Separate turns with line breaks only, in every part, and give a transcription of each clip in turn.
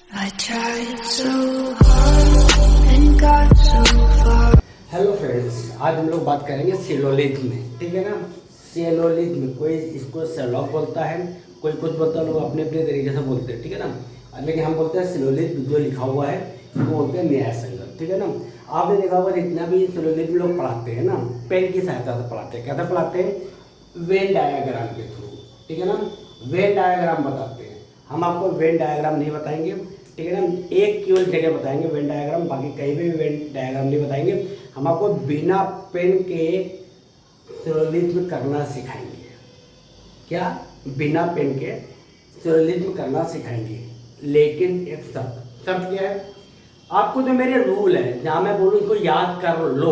I tried so hard and got so far.
Hello friends, आज हम लोग बात करेंगे सिलोलिज्म में, ठीक है ना। सिलोलिज्म, कोई इसको सेलॉक बोलता है, कोई कुछ बोलता है, लोग अपने अपने तरीके से बोलते हैं, ठीक है ना। लेकिन हम बोलते हैं सिलोलिज्म, जो लिखा हुआ है उसको बोलते हैं न्याय संगत, ठीक है ना। आपने देखा होगा जितना भी सिलोलिज्म लोग पढ़ाते हैं ना, पेन की सहायता से पढ़ाते हैं। कैसे पढ़ाते हैं? वेन डायग्राम के थ्रू, ठीक है ना। वेन डायग्राम बताते हैं। हम आपको वेन डायग्राम नहीं बताएंगे, ठीक है ना। एक केवल जगह बताएंगे वेन डायग्राम, बाकी कहीं भी वेन डायग्राम नहीं बताएंगे। हम आपको बिना पेन के सिलोलिज्म करना सिखाएंगे। क्या? बिना पेन के सिलोलिज्म करना सिखाएंगे, लेकिन एक शर्त। शर्त क्या है? आपको जो मेरे रूल है, जहाँ मैं बोलूँ इसको याद कर लो,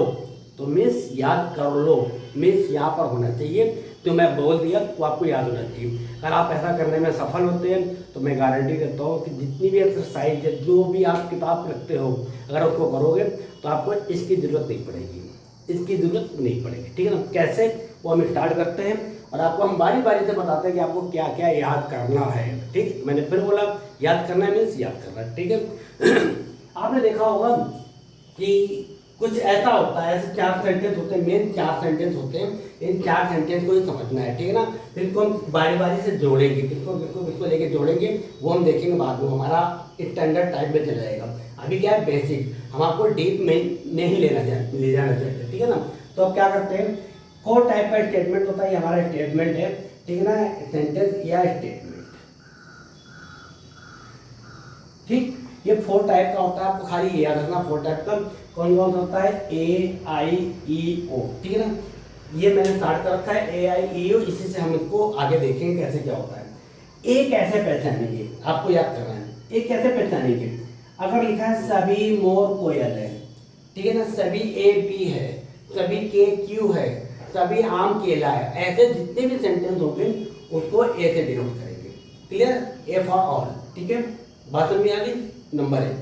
तो मिस याद कर लो, मिस यहाँ पर होना चाहिए। तो मैं बोल दिया तो आपको याद होना चाहिए। अगर आप ऐसा करने में सफल होते हैं तो मैं गारंटी देता हूँ कि जितनी भी एक्सरसाइज है, जो भी आप किताब रखते हो, अगर उसको करोगे तो आपको इसकी ज़रूरत नहीं पड़ेगी, इसकी ज़रूरत नहीं पड़ेगी, ठीक है ना। कैसे, वो हम स्टार्ट करते हैं और आपको हम बारी बारी से बताते हैं कि आपको क्या क्या याद करना है, ठीक। मैंने फिर बोला याद करना है, मीन्स याद करना है, ठीक है। आपने देखा होगा कि कुछ ऐसा होता है, ऐसे 4 सेंटेंस होते हैं, मेन 4 सेंटेंस होते हैं। इन 4 सेंटेंस को ही समझना है, ठीक है ना। फिर इसको हम बारी बारी से जोड़ेंगे, किसको लेके जोड़ेंगे वो हम देखेंगे बाद में, हमारा स्टैंडर्ड टाइप में चला जाएगा। अभी क्या है, बेसिक, हम आपको डीप में नहीं ले जाना चाहते, ठीक है ना। तो अब क्या करते हैं, 4 टाइप का स्टेटमेंट होता है, हमारा स्टेटमेंट है, ठीक है ना। सेंटेंस या स्टेटमेंट, ठीक। ये 4 टाइप का होता है, आपको खाली ये याद रखना 4 टाइप का कौन कौन सा होता है। AIEO, ठीक है ना। ये मैंने स्टार्ट कर रखा है AIEO, इसी से हम इसको आगे देखेंगे कैसे क्या होता है। ए कैसे पहचानेंगे, आपको याद करना है। ए कैसे पहचानेंगे? अगर लिखा है सभी मोर कोयल है, ठीक है ना, सभी AB है, सभी KQ है, सभी आम केला है, ऐसे जितने भी सेंटेंस होंगे उसको ए से डिनोट करेंगे। क्लियर? ए फॉर ऑल, ठीक है। बात समझ में आ गई? नंबर 1।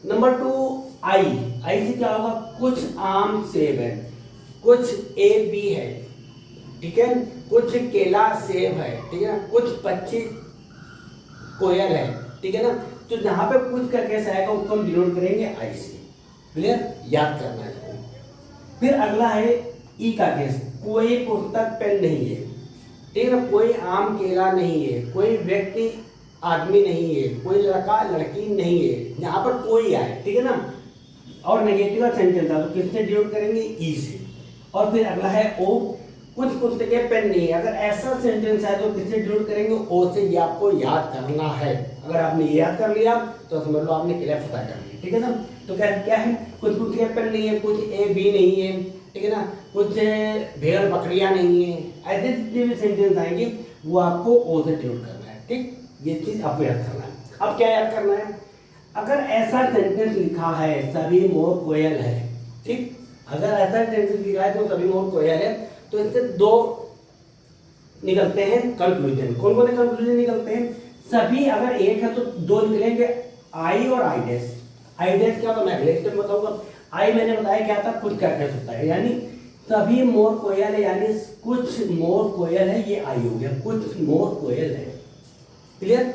नंबर 2, आई से क्या होगा? कुछ आम सेब है, कुछ AB है, ठीक है, कुछ केला सेब है, ठीक है ना, कुछ पक्षी कोयल है, ठीक है ना। तो जहां पे कुछ का केस आएगा उसको हम डिनोट करेंगे आई से। क्लियर? याद करना है इसको। फिर अगला है ई का केस, कोई पुस्तक पेन नहीं है, ठीक है ना, कोई आम केला नहीं है, कोई व्यक्ति आदमी नहीं है, कोई लड़का लड़की नहीं है, जहां पर कोई आए, ठीक है ना। और नेगेटिव सेंटेंस था तो किससे डिनोट करेंगे? ई से। और फिर अगला है ओ, कुछ पुस्तकें पेन नहीं है, अगर ऐसा सेंटेंस है तो किससे डिनोट करेंगे? ओ से। ये आपको याद करना है। अगर आपने ये याद कर लिया तो समझ लो आपने क्लियर पता कर लिया, ठीक है ना। तो क्या है, कुछ पुस्तकें पेन नहीं है, कुछ AB नहीं है, ठीक है ना, कुछ भेड़ बकरियां नहीं है, ऐसे जितने भी सेंटेंस आएंगे वो आपको ओ से डिनोट करना है, ठीक। ये चीज आपको याद करना है। अब क्या याद करना है? अगर ऐसा सेंटेंस लिखा है सभी मोर कोयल है, ठीक, अगर ऐसा सेंटेंस लिखा है तो सभी मोर कोयल है, तो इससे 2 निकलते हैं कंक्लूजन। कौन कौन से कंक्लूजन निकलते हैं? सभी अगर एक है तो 2 निकलेंगे, आई और आई डैश। आई डैश क्या, तो मैं अगले स्टेप में बताऊंगा। आई मैंने बताया क्या था, कुछ क्या कैसे होता है, यानी सभी मोर कोयल है, यानी कुछ मोर कोयल है, ये आई हो गया, कुछ मोर कोयल है। क्लियर?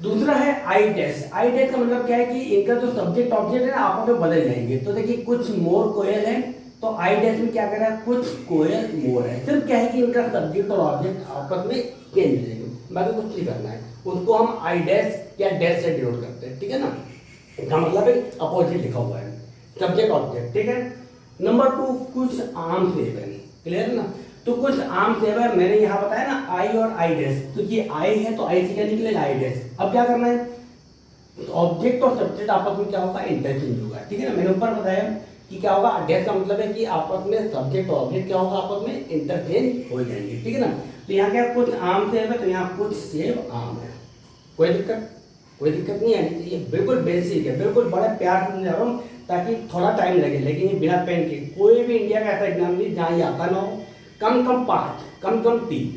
दूसरा है आई डैश। आई डैश का मतलब क्या है कि इनका जो सब्जेक्ट ऑब्जेक्ट है ना आपस में बदल जाएंगे। तो देखिए कुछ मोर कोयल है, तो आई डैश में क्या कर रहा है, कुछ कोयल मोर है। सिर्फ क्या है कि इनका सब्जेक्ट और ऑब्जेक्ट आपस में चेंज हो जाएंगे, बाकी कुछ नहीं करना है। उसको हम आई डैश या डैश से डिनोट करते हैं, ठीक है ना। इसका मतलब है अपोजिट लिखा हुआ है, सब्जेक्ट ऑब्जेक्ट, ठीक है। नंबर 2, कुछ आम सेब है। क्लियर ना? तो कुछ आम सेब है, मैंने यहाँ बताया ना आई और आई डैश, तो ये आई है तो आई से क्या निकलेगा? I dash. अब क्या करना है, ऑब्जेक्ट और सब्जेक्ट आपस में क्या होगा? इंटरचेंज होगा, ठीक है ना। मैंने ऊपर बताया कि क्या होगा, डैश का मतलब है कि आपस में सब्जेक्ट और ऑब्जेक्ट क्या होगा? आपस में इंटरचेंज हो जाएंगे, ठीक है ना। तो यहाँ क्या, कुछ आम सेब है, तो यहाँ कुछ सेब आम है। कोई दिक्कत नहीं आनी चाहिए, बिल्कुल बेसिक है, बिल्कुल बड़े प्यार से समझा रहा हूँ ताकि थोड़ा टाइम लगे। लेकिन ये बिना पेन के कोई भी इंडिया का ऐसा एग्जाम नहीं जहाँ ये आता ना हो। कम पार्ट, कम टीम,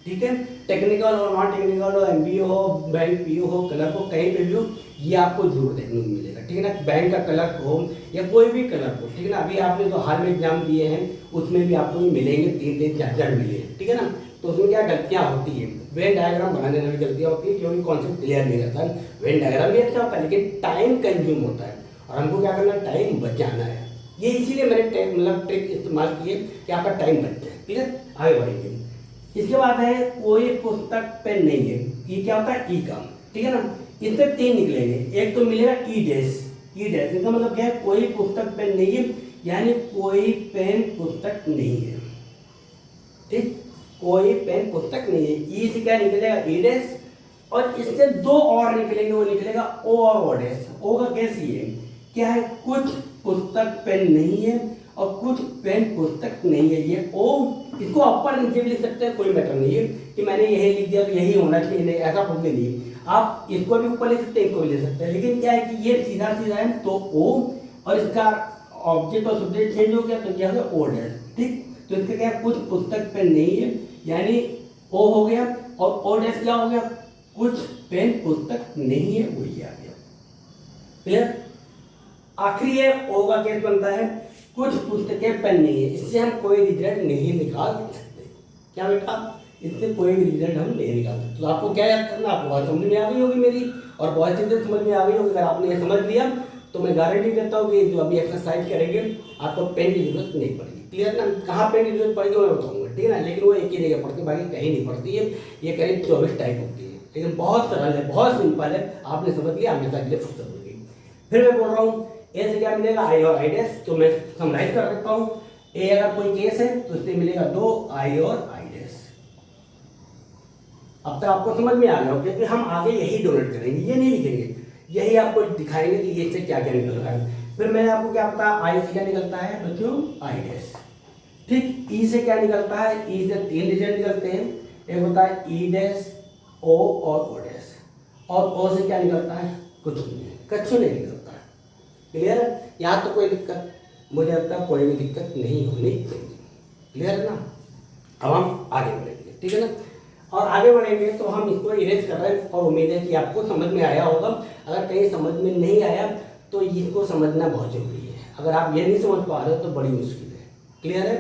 ठीक है। टेक्निकल हो, नॉन टेक्निकल हो, MBA हो, बैंक PO हो, क्लर्क हो, कहीं पे भी हो, ये आपको जरूर देखने को मिलेगा, ठीक है ना। बैंक का क्लर्क हो या कोई भी क्लर्क हो, ठीक है ना। अभी आपने जो हाल में एग्जाम दिए हैं उसमें भी आपको मिलेंगे, 3-3 4-4 मिले हैं, ठीक है ना। तो उसमें क्या गलतियाँ होती है, वेन डायग्राम बनाने में भी गलतियाँ होती है क्योंकि कॉन्सेप्ट क्लियर नहीं रहता है। वेन डायग्राम भी अच्छा होता है लेकिन टाइम कंज्यूम होता है और हमको क्या करना है, टाइम बचाना है। ये इसीलिए मैंने मतलब ट्रिक इस्तेमाल की है कि आपका टाइम बच जाए। क्लियर, आगे बढ़ेंगे। इसके बाद है कोई पुस्तक पेन नहीं है, ये क्या होता है, ई का, ठीक है ना। इससे 3 निकलेंगे, एक तो मिलेगा ई डैश, ई डैश इसका मतलब क्या है, कोई पुस्तक पेन नहीं है, यानी कोई पेन पुस्तक नहीं है, ठीक, कोई पेन पुस्तक नहीं है। ई से क्या निकलेगा, ई डैश, और इससे 2 और निकलेंगे, वो निकलेगा ओ और ओ डैश। ओ का केस ये क्या है, कुछ पुस्तक पेन नहीं है और कुछ पेन पुस्तक नहीं है, ये ओ। इसको अपर नीचे भी लिख सकते हैं, कोई मैटर नहीं है कि मैंने यही लिख दिया तो यही होना चाहिए, नहीं, ऐसा कुछ नहीं। आप इसको भी ऊपर लिख सकते हैं, इसको भी लिख सकते हैं, लेकिन क्या है कि ये सीधा सीधा है तो ओ, और इसका ऑब्जेक्ट और सब्जेक्ट चेंज हो गया तो क्या हो गया, ओ डैश, ठीक। तो इसका क्या है, कुछ पुस्तक पेन नहीं है, यानी ओ हो गया, और ओ डैश क्या हो गया, कुछ पेन पुस्तक नहीं है, वही आ गया। क्लियर। आखिरी है ओ का केस बनता है कुछ पुस्तकें पेन नहीं है, इससे हम कोई रिजल्ट नहीं निकाल सकते। क्या बेटा, इससे कोई भी रिजल्ट हम नहीं निकाल सकते। तो आपको क्या याद करना, आपको बात समझ में आ गई होगी मेरी, और बहुत चीजें समझ में आ गई होगी। अगर आपने ये समझ लिया तो मैं गारंटी देता हूँ कि जो अभी एक्सरसाइज करेंगे आपको पेन की जरूरत नहीं पड़ेगी। क्लियर ना, कहाँ पेन की जरूरत पड़ेगी मैं बताऊंगा, ठीक है ना, लेकिन वो एक ही जगह पड़ती है, बाकी कहीं नहीं पड़ती है। ये करीब 24 टाइप होती है, लेकिन बहुत सरल है, बहुत सिंपल है, आपने समझ लिया, हमेशा के लिए फुर्सत होगी। फिर मैं बोल रहा हूँ ए से क्या मिलेगा, आई और आई डैश, तो मैं समराइज कर सकता हूँ। ए अगर कोई केस है तो इससे मिलेगा 2 आई और आई डैश। अब तक आपको समझ में आ गया होगा कि हम आगे यही डोनेट करेंगे, ये नहीं लिखेंगे, यही आपको दिखाएंगे कि ये से क्या क्या निकल रहा है। फिर मैंने आपको क्या पता, आई से क्या निकलता है बच्चों, आई डैश, ठीक। ई से क्या निकलता है, ई से 3 रिजल्ट निकलते हैं, एक होता है ई डैश, ओ और ओ डैश, और ओ से क्या निकलता है, कुछ नहीं, कुछ नहीं निकलता है। क्लियर है, यहाँ तो कोई दिक्कत, मुझे लगता है कोई भी दिक्कत नहीं होनी चाहिए। क्लियर है ना। अब हम आगे बढ़ेंगे, ठीक है ना, और आगे बढ़ेंगे तो हम इसको इरेज कर रहे हैं और उम्मीद है कि आपको समझ में आया होगा। अगर कहीं समझ में नहीं आया तो इसको समझना बहुत जरूरी है, अगर आप ये नहीं समझ पा रहे हो तो बड़ी मुश्किल है। क्लियर है।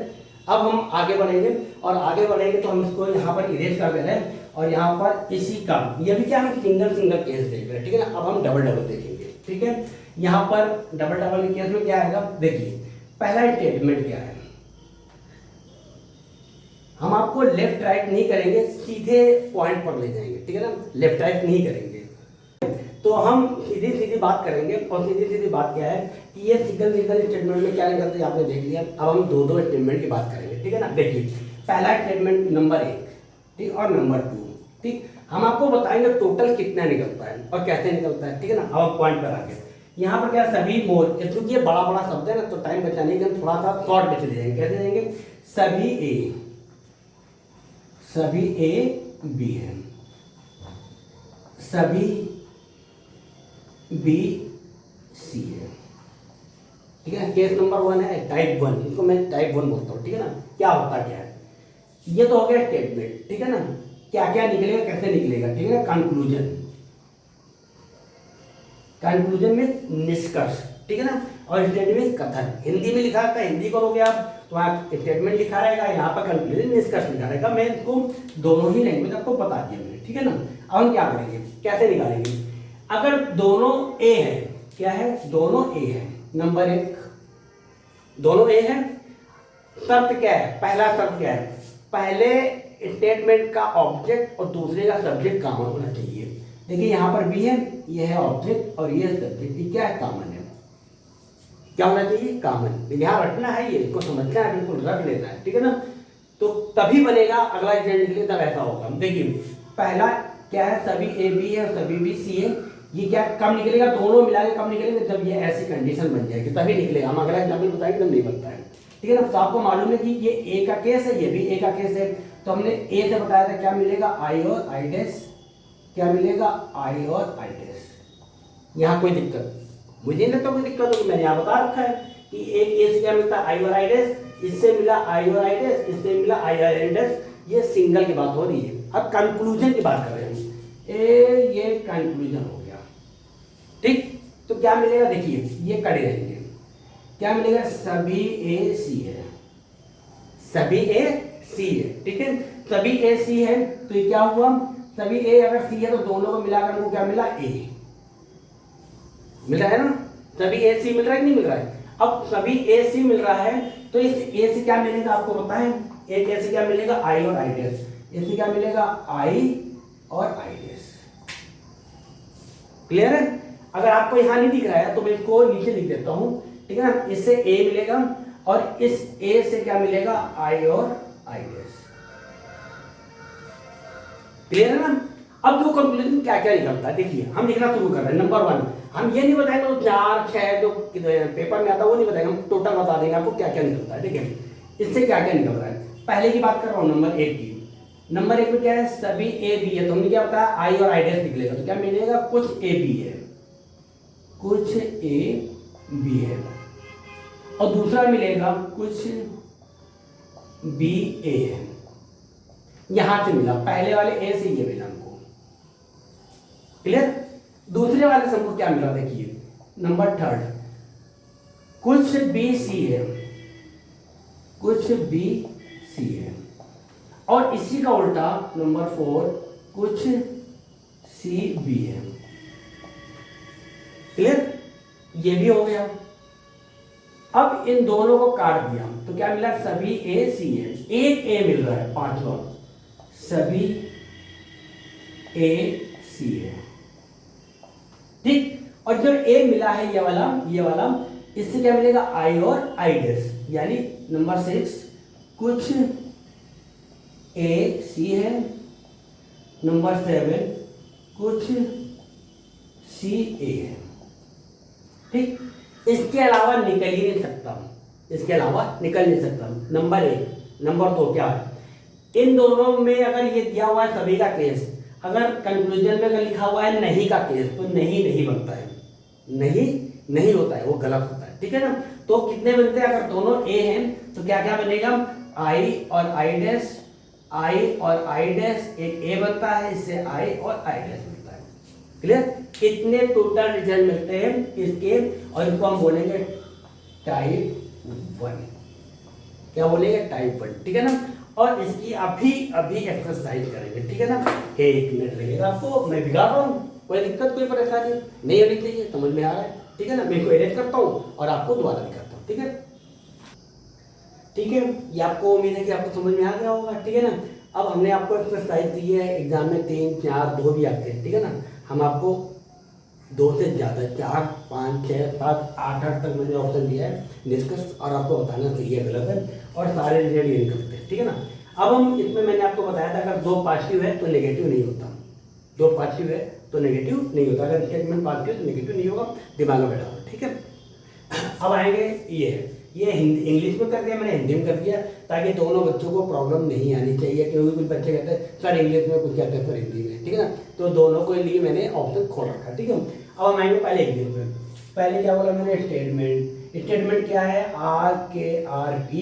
अब हम आगे बढ़ेंगे, और आगे बढ़ेंगे तो हम इसको यहाँ पर इरेज कर दे रहे हैं, और यहाँ पर इसी का ये भी क्या हम सिंगल सिंगल केस देख रहे हैं, ठीक है ना। अब हम डबल डबल देखेंगे, ठीक है। यहाँ पर डबल डबल केस में क्या आएगा, देखिए पहला स्टेटमेंट क्या है, हम आपको लेफ्ट राइट नहीं करेंगे, सीधे पॉइंट पर ले जाएंगे, ठीक है ना, लेफ्ट राइट नहीं करेंगे। तो हम सीधी सीधी बात करेंगे, और सीधी सीधी बात क्या है कि ये सिंगल सिंगल स्टेटमेंट में क्या निकलते हैं आपने देख लिया। अब हम 2 स्टेटमेंट की बात करेंगे, ठीक है ना। देखिए पहला स्टेटमेंट नंबर 1, ठीक, और नंबर 2, ठीक। हम आपको बताएंगे टोटल कितना निकलता है और कैसे निकलता है, ठीक है ना। अब पॉइंट पर आगे यहाँ पर क्या, सभी मोर, क्योंकि ये बड़ा बड़ा शब्द है ना तो टाइम बचाने के हम थोड़ा सा शॉर्ट में चले जाएंगे। कैसे जाएंगे, सभी ए बी है, सभी बी सी है, ठीक है। केस नंबर 1 है टाइप 1, इसको मैं टाइप 1 बोलता हूँ, ठीक है ना। क्या होता क्या है, ये तो हो गया स्टेटमेंट, ठीक है ना, क्या क्या निकलेगा कैसे निकलेगा, ठीक है ना। कंक्लूजन, कंक्लूजन में निष्कर्ष, ठीक है ना, और स्टेटमेंट में कथन। हिंदी में लिखा था, हिंदी करोगे आप तो आप स्टेटमेंट लिखा रहेगा, यहाँ पर कंक्लूजन निष्कर्ष लिखा रहेगा। मैं इसको दोनों ही लैंग्वेज आपको बता दिया मैंने, ठीक है ना। अब हम क्या करेंगे, कैसे निकालेंगे, अगर दोनों ए है, क्या है, दोनों ए है, नंबर 1 दोनों ए है, शर्त क्या है, पहला शर्त क्या है, पहले स्टेटमेंट का ऑब्जेक्ट और दूसरे का सब्जेक्ट कॉमन होना चाहिए। देखिए यहाँ पर बी है, ये है ऑब्जेक्ट और ये सब्जेक्ट, ये क्या है, कॉमन है। क्या होना चाहिए, कॉमन। यहाँ रखना है, ये इसको समझना है, बिल्कुल रख लेना है, ठीक है ना। तो तभी बनेगा, अगला रिजल्ट निकले तब ऐसा होगा। देखिए पहला क्या है, सभी ए बी है और सभी बी सी है, ये क्या कब निकलेगा, दोनों मिला के कब निकलेंगे, जब ये ऐसी कंडीशन बन जाएगी तभी निकलेगा। हम अगला एग्जाम्पल बताएंगे तब नहीं बनता है, ठीक है ना। तो आपको मालूम है कि ये ए का केस है, ये भी ए का केस है, तो हमने ए से बताया था क्या मिलेगा, आई और आई डैश, क्या मिलेगा, आई और आई डैश। यहाँ कोई दिक्कत मुझे नहीं, तो कोई दिक्कत होगी, मैंने यहाँ बता रखा है कि एक ए से क्या मिलता है, आई और आई डैश, इससे मिला आई और आई डैश, इससे मिला आई और आई डैश, ये सिंगल की बात हो रही है। अब कंक्लूजन की बात कर रहे हैं, ये कंक्लूजन हो गया, ठीक। तो क्या मिलेगा, देखिए ये कड़े रहेंगे, क्या मिलेगा, सभी ए सी है, सभी ए सी है, ठीक है, सभी ए सी है, तो ये क्या हुआ, सभी ए अगर सी है तो दोनों को मिलाकर हमको क्या मिला, ए मिल रहा है ना, सभी ए सी मिल रहा है कि नहीं मिल रहा है। अब सभी ए सी मिल रहा है तो इस ए से क्या मिलेगा आपको पता है, एक ए से क्या मिलेगा, आई और आई डैश, इससे क्या मिलेगा, आई और आई डैश। क्लियर है। अगर आपको यहां नहीं दिख रहा है तो मैं इसको नीचे लिख देता हूं, ठीक है ना। इससे ए मिलेगा और इस ए से क्या मिलेगा, आई और आई डैश। क्लियर है ना। अब जो कंक्लूजन क्या क्या निकलता है देखिए, हम लिखना शुरू कर रहे हैं। नंबर 1, हम ये नहीं बताएंगे तो 4 6 जो पेपर में आता है वो नहीं बताएंगे, हम टोटल बता देंगे आपको क्या क्या निकलता है। देखिए इससे क्या क्या निकल रहा है। पहले की बात कर रहा हूँ नंबर 1 की। नंबर 1 में क्या है, सभी ए बी है तो हमने क्या बताया, आई और आई डैश निकलेगा तो क्या मिलेगा, कुछ ए बी है, कुछ ए बी है। और दूसरा मिलेगा कुछ बी ए है, यहां से मिला, पहले वाले ए से ये मिला हमको। क्लियर। दूसरे वाले से हमको क्या मिला देखिए, नंबर 3 कुछ बी सी है, कुछ बी सी है। और इसी का उल्टा नंबर 4 कुछ सी बी है। क्लियर, ये भी हो गया। अब इन दोनों को काट दिया तो क्या मिला, सभी ए सी है, एक ए मिल रहा है, 5वां सभी ए सी है, ठीक। और जो ए मिला है ये वाला इससे क्या मिलेगा, आई और आई डैश, यानी नंबर 6 कुछ ए सी है, नंबर 7 कुछ सी ए है, ठीक। इसके अलावा निकल ही नहीं सकता, इसके अलावा निकल नहीं सकता। नंबर 1 नंबर 2 क्या है, इन दोनों में अगर ये दिया हुआ है सभी का केस, अगर कंक्लूजन में अगर लिखा हुआ है नहीं का केस तो नहीं बनता है, नहीं होता है, वो गलत होता है, ठीक है ना। तो कितने बनते हैं, अगर दोनों ए हैं तो क्या क्या बनेगा, आई और आई डैश, आई और आई डैश, एक ए बनता है, इससे आई और आई डैश बनता है। क्लियर। कितने टोटल रिजल्ट मिलते हैं इसके, और इनको हम बोलेंगे टाइप 1, क्या बोलेंगे, टाइप 1, ठीक है ना। और इसकी अभी एक्सरसाइज करेंगे, ठीक है ना। 1 मिनट लगेगा आपको, मैं दिखा रहा हूँ, कोई दिक्कत कोई परेशानी नहीं होनी चाहिए, समझ में आ रहा है, ठीक है ना। मैं इसको एडिट करता हूँ और आपको दोबारा दिखाता हूँ, ठीक है। ठीक है, ये आपको उम्मीद है कि आपको समझ में आ गया होगा, ठीक है ना। अब हमने आपको एक्सरसाइज दी है, एग्जाम में 3 4 2 भी आते हैं, ठीक है ना। हम आपको 2 से ज़्यादा 4 5 6 7 8 तक मैंने ऑप्शन दिया है डिस्कस, और आपको बताना सही है गलत है, और सारे रिजल्ट ये निकलते हैं, ठीक है ना। अब हम इसमें मैंने आपको बताया था अगर 2 पॉजिटिव है तो नेगेटिव नहीं होता, 2 पॉजिटिव है तो नेगेटिव नहीं होता, अगर स्टेटमेंट पॉजिटिव तो नेगेटिव नहीं होगा, दिमाग में बैठा होगा, ठीक है। अब आएंगे ये इंग्लिश में कर दिया मैंने, हिंदी में कर दिया, ताकि दोनों बच्चों को प्रॉब्लम नहीं आनी चाहिए, क्योंकि कुछ बच्चे कहते हैं सर इंग्लिश में, कुछ कहते हैं सर हिंदी में, ठीक है ना। तो दोनों के लिए मैंने ऑप्शन खोल रखा, ठीक है। अब हम आएंगे पहले इंग्लिश में। पहले क्या बोला मैंने, स्टेटमेंट क्या है, RKRP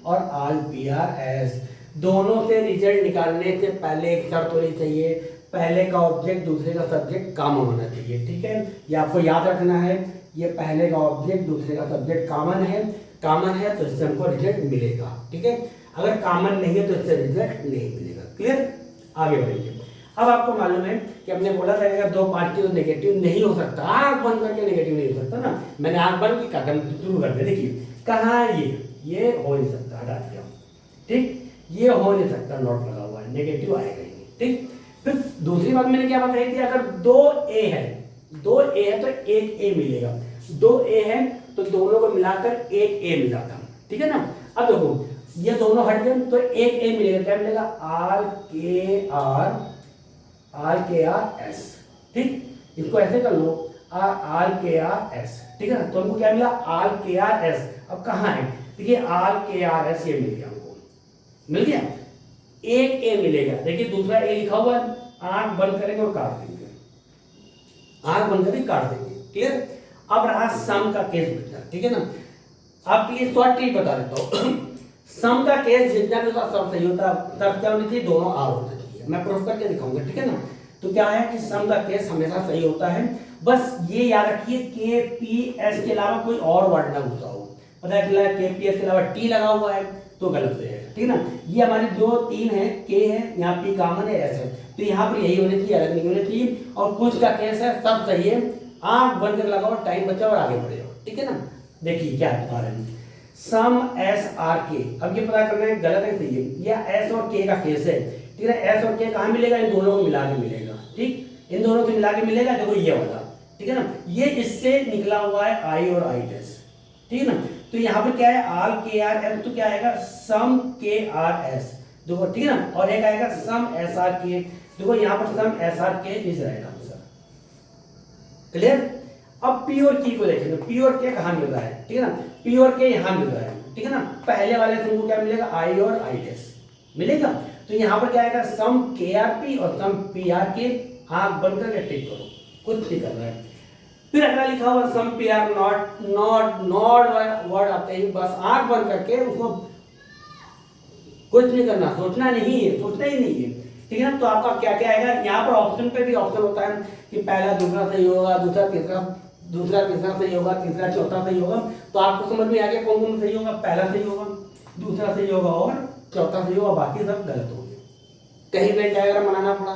और RPRS, दोनों से रिजल्ट निकालने से पहले एक शर्त होनी चाहिए, पहले का ऑब्जेक्ट दूसरे का सब्जेक्ट कॉमन होना चाहिए, ठीक है। ये आपको याद रखना है, ये पहले का ऑब्जेक्ट दूसरे का सब्जेक्ट कॉमन है तो इससे हमको रिजल्ट मिलेगा, ठीक है। अगर कॉमन नहीं है तो इससे रिजल्ट नहीं मिलेगा। क्लियर, आगे बढ़ेंगे। अब आपको मालूम है कि हमने बोला था अगर 2 पॉजिटिव तो नेगेटिव नहीं हो सकता, आँख बंद करके नेगेटिव नहीं हो सकता ना। मैंने आँख बंद की कदम शुरू कर दिया, देखिए कहाँ ये हो नहीं सकता, हटा दिया, ठीक। ये हो नहीं सकता, नोट लगा हुआ है, नेगेटिव आएगा ही नहीं, ठीक। फिर दूसरी बात मैंने क्या बताई थी, अगर 2 ए है तो 1 ए मिलेगा, 2 ए है तो दोनों को मिलाकर 1 ए मिला था, ठीक है ना। अब देखो ये दोनों हट गए तो 1 ए मिलेगा, क्या मिलेगा, RKRS, ठीक। इसको ऐसे कर लो, RKRS, ठीक है ना। तो हमको क्या मिला, RKRS। अब कहाँ है, देखिए RKRS ये मिल गया हमको, मिल गया, 1 ए मिलेगा। देखिए दूसरा ए लिखा हुआ है, आंख बंद करेंगे और काट देंगे, आंख बंद करके काट देंगे। क्लियर। अब रहा सम का केस बचा, ठीक है ना। आपके लिए शॉर्ट ट्रिक बता देता हूँ। सम का केस जितना भी उसका सब सही होता है, तब क्या होनी चाहिए, दोनों आर होना चाहिए। मैं प्रूफ करके दिखाऊंगा, ठीक है ना। तो क्या है कि सम का केस हमेशा सही होता है, बस ये याद रखिए KPS के अलावा कोई और वर्ड ना घुसा हो। पता चला KPS के अलावा T लगा हुआ है तो गलत हो जाएगा, ठीक है ना। ये हमारे जो 3 है, के है, यहाँ पी कॉमन है, एस है, तो यहाँ पर यही होने चाहिए, अलग नहीं होने चाहिए। और कुछ का केस है, सब सही है, आंख बंद कर लगाओ, टाइम बचाओ और आगे बढ़े हो, ठीक है ना। देखिए क्या बता रहे हैं, सम एस आर के, अब ये पता करना है गलत है सही है, या एस और के का केस है, ठीक है। एस और के कहाँ मिलेगा, इन दोनों को मिला के मिलेगा, ठीक, इन दोनों से मिला के मिलेगा, देखो ये वाला, ठीक है ना, ये इससे निकला हुआ है आई और आई डैश, ठीक है ना। तो यहाँ पे क्या है, आर के आर एस, तो क्या आएगा सम के आर एस, देखो ठीक है ना, और एक आएगा सम एस आर के, देखो यहाँ पर सम एस आर के इज राइट आंसर, क्लियर। अब पी और की को देखेंगे, पी और के कहाँ मिल रहा है, ठीक है ना, पी और के यहाँ मिल रहा है, ठीक है ना। पहले वाले से हमको क्या मिलेगा, आई और आई डैश मिलेगा, तो यहाँ पर क्या आएगा सम के आर पी और सम पी आर के, आंख बंद करके टिक करो, कुछ नहीं कर रहा है। फिर अगला लिखा हुआ some P are not, not word आते ही बस आंख बंद करके उसको कुछ नहीं करना, सोचना नहीं है, सोचना ही नहीं है, ठीक है ना। तो आपका क्या क्या आएगा, यहाँ पर ऑप्शन पे भी ऑप्शन होता है कि पहला दूसरा सही होगा, दूसरा तीसरा सही होगा, तीसरा चौथा सही होगा, तो आपको समझ में आ गया कौन कौन सही होगा, पहला सही होगा, दूसरा सही होगा और चौथा सही होगा, बाकी सब गलत हो गए। कहीं पेन डायग्राम बनाना पड़ा,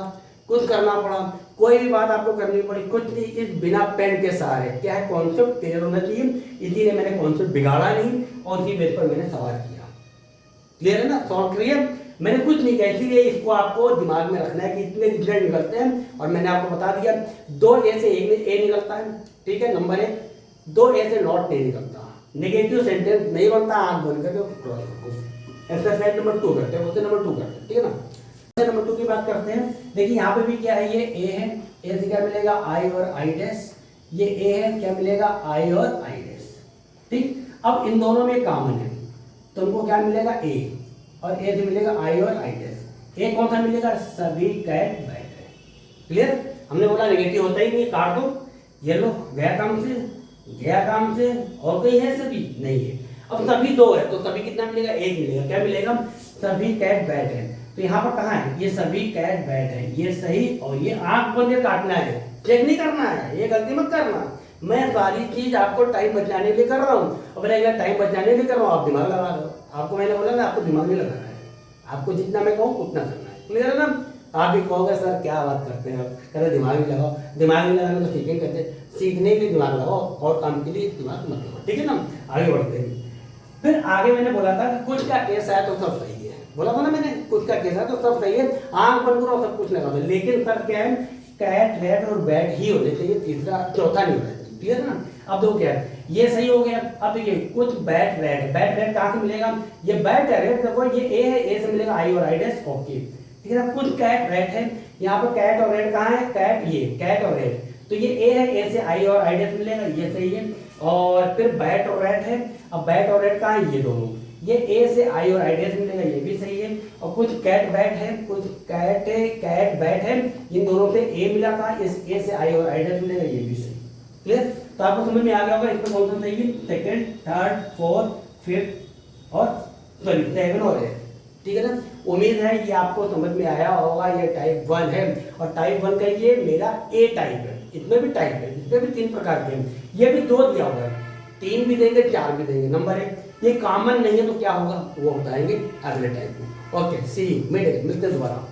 कुछ करना पड़ा, कोई भी बात आपको करनी पड़ी, कुछ नहीं, इस बिना पेन के सहारे, क्या है कॉन्सेप्ट क्लियर होना चाहिए, इसीलिए मैंने कॉन्सेप्ट बिगाड़ा नहीं और इसी बेस पर मैंने सवाल किया, क्लियर है ना, सॉल्व करिए। मैंने कुछ नहीं किया, इसीलिए इसको आपको दिमाग में रखना है कि इतने रिजल्ट निकलते हैं, और मैंने आपको बता दिया 2 ए से ए निकलता है, ठीक है, नंबर 1, 2 ए से नॉट नहीं निकलता, नेगेटिव सेंटेंस नहीं बनता, आंख बंद करके एक्सरसाइज नंबर 2 करते हैं, उससे नंबर 2 करते हैं, ठीक है ना। नंबर 2 की बात करते हैं, देखिए यहाँ पे भी क्या है, ये ए है, ए से क्या मिलेगा आई और आई डैश, ये ए है, क्या मिलेगा आई और आई डैश, ठीक। अब इन दोनों में कॉमन है, तुमको क्या मिलेगा ए, और ए से मिलेगा आई और आई डैश, ए कौन सा मिलेगा, सभी कैट बैट है, क्लियर। हमने बोला नेगेटिव होता ही नहीं, काट दो, ये लो गया काम से, और कोई है सभी नहीं है। अब सभी 2 है, तो सभी कितना मिलेगा, 1 मिलेगा, क्या मिलेगा, सभी कैट बैट है, तो यहाँ पर कहाँ है, ये सभी कैट बैट है, ये सही, और ये आंख बंद काटना है, चेक नहीं करना है, ये गलती मत करना। मैं सारी चीज आपको टाइम बचाने के लिए कर रहा हूँ, और अगर टाइम बचाने के लिए कर रहा हूँ, आप दिमाग लगा दो, आपको मैंने बोला ना, आपको दिमाग नहीं लगाना है, आपको जितना मैं कहूँ उतना करना है, क्लियर है ना। आप भी कहोगे सर क्या बात करते हैं आप, कहते दिमाग भी लगाओ, दिमाग नहीं लगाने तो सीखेंगे कहते, सीखने के लिए दिमाग लगाओ और काम के लिए दिमाग मत लगाओ, ठीक है ना। आगे बढ़ते हैं, फिर आगे मैंने बोला था कि कुछ का केस आया तो सब सही है, बोला था ना मैंने, कुछ का केस आया तो सब सही है, आंख बंद करो सब कुछ लगा दो, लेकिन सर क्या है, कैट रैट और बैट ही होने चाहिए, तीसरा चौथा नहीं होना चाहिए, क्लियर है ना। अब देखो क्या है, ये सही हो गया। अब देखिए कुछ बैट रैट, बैट रैट कहाँ से मिलेगा, ये बैट है, रेट देखो ये ए है, ए से मिलेगा आई और आई डैश, ओके, ठीक है ना। कुछ कैट रैट है, यहाँ पर कैट और रेट कहाँ है, कैट, ये कैट और रेट, तो ये ए है, ए से आई और आई डैश मिलेगा, ये सही है। और फिर बैट और रेट है, अब बैट और रेट कहाँ है, ये दोनों, ये ए से आई और आई डैश मिलेगा, ये भी सही है। और कुछ कैट बैट है, कुछ कैट बैट है, इन दोनों से ए मिला था, इस ए से आई और आई डैश मिलेगा, ये भी सही, क्लियर। तो आपको समझ में आ गया होगा इसमें कौन सा सही है, सेकंड, थर्ड, फोर्थ, फिफ्थ और सॉरी 7 और 8, ठीक है ना। उम्मीद है ये आपको समझ में आया होगा। ये टाइप 1 है, और टाइप 1 का ये मेरा ए टाइप है, इसमें भी टाइप है, इसमें भी 3 प्रकार के हैं, ये भी 2 दिया हुआ है, 3 भी देंगे, 4 भी देंगे। नंबर 1 ये कॉमन नहीं है तो क्या होगा वो बताएंगे अगले टाइप में। ओके, सी यू, मिलते दोबारा।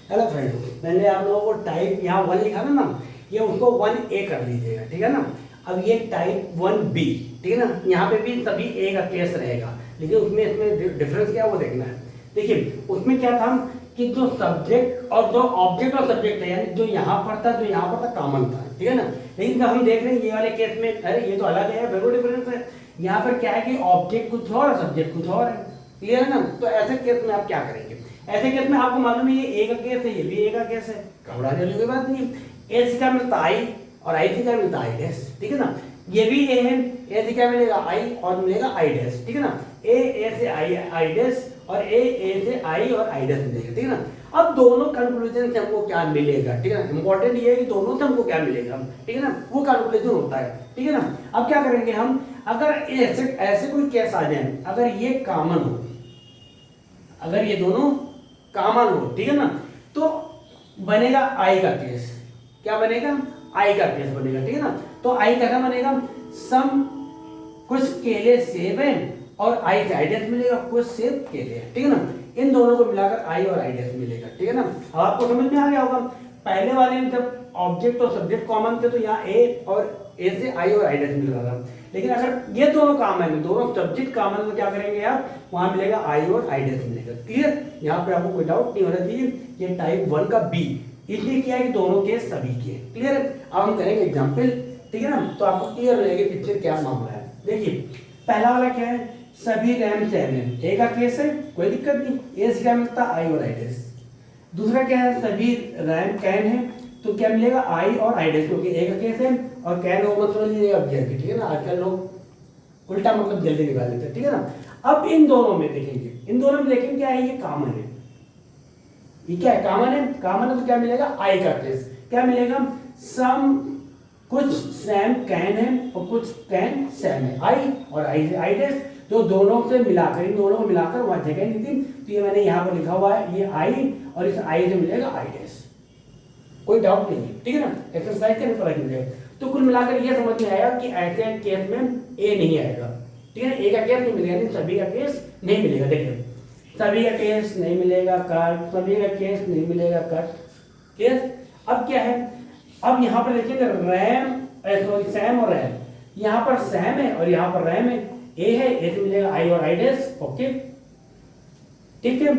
हेलो फ्रेंड, मैंने आप लोगों को टाइप यहाँ 1 लिखा था ना, ये उसको 1A कर लीजिएगा, ठीक है ना। अब ये टाइप 1B, ठीक है ना, यहाँ पे भी सभी ए का केस रहेगा, लेकिन उसमें इसमें डिफरेंस क्या है वो देखना है। देखिए उसमें क्या था कि जो सब्जेक्ट और जो ऑब्जेक्ट और सब्जेक्ट है, यानी जो यहाँ पर था जो यहाँ पर था कॉमन था, ठीक है ना। लेकिन जब हम देख रहे हैं ये वाले केस में, अरे ये तो अलग है, बिल्कुल डिफरेंस है। यहाँ पर क्या है कि ऑब्जेक्ट कुछ और है, सब्जेक्ट कुछ और है, क्लियर है ना। तो ऐसे केस में आप क्या करेंगे, ऐसे केस में आपको मालूम है ये ए का केस है, ये भी ए का केस है, घबराने वाली कोई बात नहीं है। ए से क्या मिलता आई और आई से क्या मिलता आई डैश, ठीक है ना। ये भी ए है, ए से क्या मिलेगा आई और मिलेगा आई डैश, ठीक है ना। ए से आई डैश और ए से आई और आई डैश मिलेगा, ठीक है ना। अब दोनों कंक्लूजन से हमको क्या मिलेगा, ठीक है ना। इंपॉर्टेंट ये है कि दोनों से हमको क्या मिलेगा, ठीक है ना, वो कंक्लूजन होता है, ठीक है ना। अब क्या करेंगे हम, अगर ऐसे कोई केस आ जाए, अगर ये कॉमन हो, अगर ये दोनों कॉमन हो, ठीक है ना, तो बनेगा आई का केस। क्या बनेगा, आई का केस बनेगा, ठीक है ना। तो आई का क्या बनेगा, सम कुछ केले सेब है और आई से आई डैश मिलेगा, कुछ से के लिए, ठीक है ना। इन दोनों को मिलाकर आई और आई डैश मिलेगा, ठीक है ना। अब आपको समझ में आ गया होगा। पहले वाले में जब ऑब्जेक्ट और सब्जेक्ट कॉमन थे तो यहाँ ए और ए से आई और आई डैश मिल रहा था, लेकिन अगर ये दोनों कॉमन है, दोनों सब्जेक्ट कॉमन है, तो क्या करेंगे आप, वहां मिलेगा आई और आई डैश मिलेगा। क्लियर, यहाँ पे आपको कोई डाउट नहीं होना चाहिए। ये टाइप 1 का बी इसलिए किया कि दोनों के सभी के। क्लियर है, अब हम करेंगे एग्जाम्पल, ठीक है ना, तो आपको क्लियर हो जाएगा पिक्चर क्या मामला है। देखिए पहला वाला क्या है, सभी रैम सेम है, ए का केस है, कोई दिक्कत नहीं, ए से क्या मिलता है आई और आई डैश। दूसरा क्या है, सभी रैम कैन है, तो क्या मिलेगा आई और आई डैश, क्योंकि ए का केस है और कैन हो मतलब ये ऑब्जेक्ट है, ठीक है ना। आजकल लोग उल्टा मतलब जल्दी निकाल लेते हैं, ठीक है ना। अब इन दोनों में देखेंगे, इन दोनों में देखेंगे क्या है, ये कॉमन है, ये क्या है, कॉमन है, कॉमन है, तो क्या मिलेगा आई का केस, क्या मिलेगा, सम कुछ सैम कैन है और कुछ कैन सैम है, आई और आई से आई डैश, जो दोनों से मिलाकर, इन दोनों को मिलाकर वहां जगह नहीं थी, तो ये मैंने यहाँ पर लिखा हुआ है, ये आई और इस आई से मिलेगा आई डैश, कोई डाउट नहीं है, ठीक है ना। एक्सरसाइज से पता चल जाएगा। तो कुल मिलाकर ये समझ में आया कि ऐसे केस में ए नहीं आएगा, ठीक है ना, ए का केस नहीं मिलेगा, यानी सभी का केस नहीं मिलेगा। देखिए सभी का केस नहीं मिलेगा, कट, सभी का केस नहीं मिलेगा, कट केस। अब क्या है, अब यहाँ पर देखिए रैम सॉरी सैम और रैम, यहाँ पर सैम है और यहाँ पर रैम है, ए है, ए से मिलेगा आई और आई डैश, ओके ठीक है।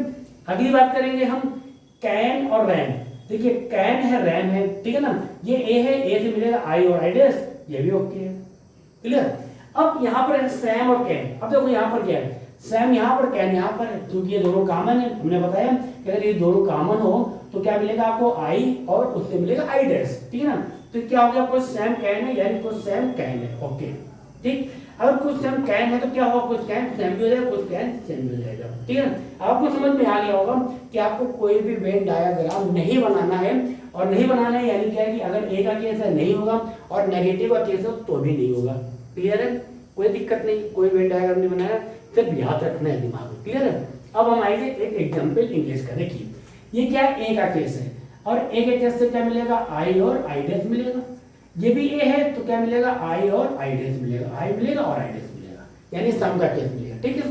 अगली बात करेंगे हम कैन और रैम। देखिए कैन है रैम है, ठीक है ना, ये ए है, ए से मिलेगा आई और आई डैश, ये भी ओके है, क्लियर। अब यहाँ पर है सैम और कैन। अब देखो यहाँ पर क्या है, सैम यहाँ पर, कैन यहाँ पर है, क्योंकि ये दोनों कॉमन है। हमने बताया कि अगर ये दोनों कॉमन हो तो क्या मिलेगा आपको आई और उससे मिलेगा आई डैश, ठीक है ना। तो क्या हो गया, कुछ सैम कैन है यानी कुछ सैम कैन है, ओके ठीक। अगर कुछ सैम कैन है तो क्या होगा, कुछ कैन सैम भी हो जाएगा, कुछ कैन सैम भी हो जाएगा, ठीक है ना। आपको समझ में आ गया होगा कि आपको कोई भी वेन डायग्राम नहीं बनाना है, और नहीं बनाना है यानी क्या है कि अगर ए का केस है नहीं होगा और नेगेटिव का केस हो तो भी नहीं होगा, क्लियर है, कोई दिक्कत नहीं, कोई वेन डायग्राम नहीं बनाया, सिर्फ याद रखना है दिमाग में, क्लियर है। अब हम आएंगे एक एग्जाम्पल इंग्लिश का। देखिए ये क्या है, ए का केस है और ए के केस से क्या मिलेगा, आई और आई डैश मिलेगा। ये भी ए है तो क्या मिलेगा, आई और आई डैश मिलेगा, आई मिलेगा और आई डैश मिलेगा, यानी सम का केस मिलेगा, ठीक है।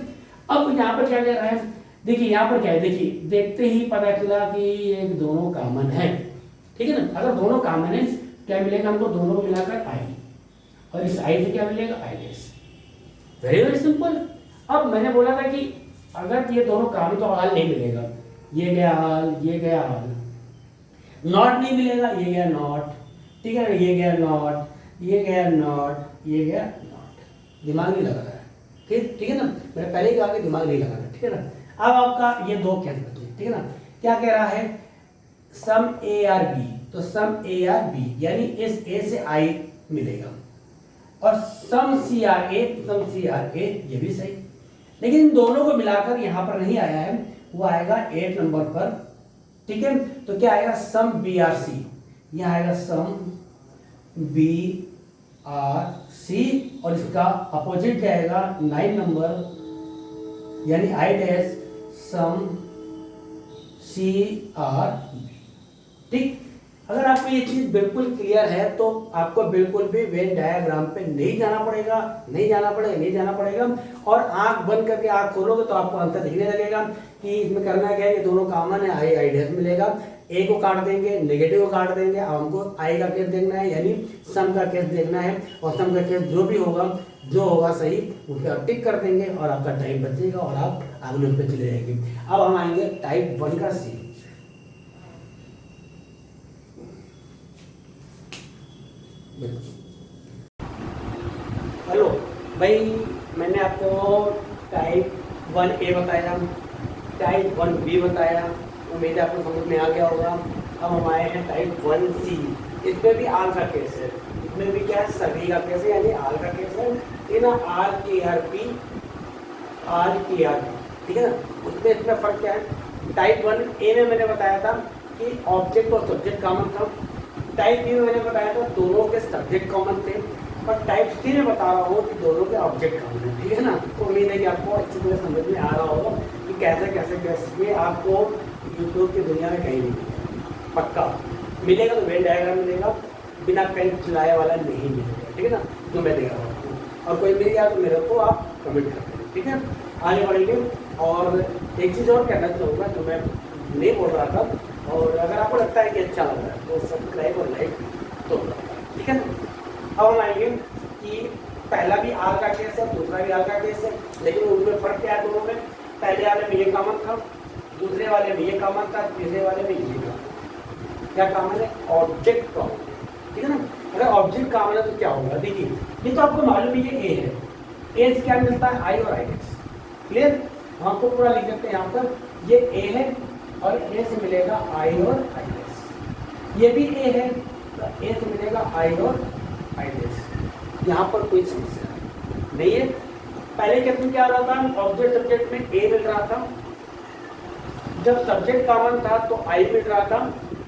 अब यहाँ पर क्या कह रहा है, देखिए यहाँ पर क्या है, देखिए देखते ही पता चला कि ये दोनों कॉमन है, ठीक है ना। अगर दोनों कॉमन है क्या मिलेगा हमको, दोनों को मिलाकर आई और इस आई से क्या मिलेगा I dash, very very simple. अब मैंने बोला था कि अगर ये दोनों कॉमन तो हाल नहीं मिलेगा, ये गया हाल, ये गया हाल, नॉट नहीं मिलेगा, ये गया नॉट, ठीक है, ये गया नॉट, ये गया नॉट, ये गया नॉट, दिमाग नहीं लगा रहा है, ठीक है ना। मैंने पहले ही कहा कि दिमाग नहीं लगा रहा, ठीक है ना। अब आपका ये दो केस बचे, ठीक है ना। क्या कह रहा है, सम ए आर बी, तो सम ए आर बी यानी इस ए से आई मिलेगा, और सम C R A, some C R A, ये भी सही, लेकिन इन दोनों को मिलाकर यहाँ पर नहीं आया है, वो आएगा 8 नंबर पर, ठीक है। तो क्या आएगा, सम बी आर सी, यह आएगा सम बी आर सी, और इसका अपोजिट जाएगा 9 नंबर यानी I dash sum C R B, ठीक। अगर आपको ये चीज बिल्कुल क्लियर है तो आपको बिल्कुल भी वेन डायग्राम पे नहीं जाना पड़ेगा, नहीं जाना पड़ेगा, नहीं जाना पड़ेगा, और आंख बंद करके आंख खोलोगे तो आपको आंसर दिखने लगेगा कि इसमें करना क्या है, ये दोनों कॉमन है, आई आई डैश मिलेगा, ए को काट देंगे, नेगेटिव को काट देंगे। अब हमको आई का केस देखना है यानी सम का केस देखना है, और सम का केस जो भी होगा, जो होगा सही उस पर आप टिक कर देंगे और आपका टाइम बचेगा और आप अगले उस पर चले जाएंगे। अब हम आएंगे टाइप 1 का सी। हेलो भाई, मैंने आपको टाइप 1A बताया, टाइप 1B बताया, उम्मीद है आपको समझ में आ गया होगा। अब हम आए हैं टाइप 1C, इसमें भी आल का केस है, इसमें भी क्या है, सभी का केस है यानी आल का केस है, ये ना आर के आर पी, ठीक है ना। उसमें इसमें फर्क क्या है, टाइप 1A में मैंने बताया था कि ऑब्जेक्ट और सब्जेक्ट कॉमन था, टाइप बी में मैंने बताया था दोनों के सब्जेक्ट कॉमन थे, और टाइप सी में बता रहा हूँ कि दोनों के ऑब्जेक्ट कॉमन है, ठीक है ना। तो उम्मीद है कि आपको अच्छी तरह समझ में आ रहा होगा कि कैसे कैसे कैसे ये आपको यूट्यूब की दुनिया में कहीं नहीं मिलेगा, पक्का मिलेगा तो वेन डायग्राम मिलेगा, बिना पेन चलाए वाला नहीं मिलेगा, ठीक है ना, जो मैं दे रहा हूँ। और कोई मिल गया तो मेरे को आप कमेंट कर देना। ठीक है, आगे बढ़ेंगे। और एक चीज़ और कहना चाहूँगा जो मैं नहीं बोल रहा था, और अगर आपको लगता है कि अच्छा लग रहा है तो सब्सक्राइब और लाइक तो ठीक है ना। अब हम आएंगे कि पहला भी आर का केस है, दूसरा भी आर का केस है, लेकिन उनमें फर्क क्या है दोनों में। पहले वाले में ये कॉमन था, दूसरे वाले में ये कॉमन था, तीसरे वाले में ये कॉमन। क्या कॉमन है? ऑब्जेक्ट कॉमन, ठीक है ना। अगर ऑब्जेक्ट कॉमन है तो क्या होगा, देखिए ये तो आपको मालूम है ये ए है, ए से क्या मिलता है? आई और आई एक्स। क्लियर? हम आपको पूरा लिख देते हैं यहाँ पर, ये ए है और ए से मिलेगा आई और आई एक्स। ये भी ए है तो ए से मिलेगा आई और आई एक्स। यहाँ पर कोई समस्या नहीं है। पहले केस में क्या रहा था? ऑब्जेक्ट सब्जेक्ट में ए मिल रहा था, जब सब्जेक्ट कॉमन था तो आई मिल रहा था।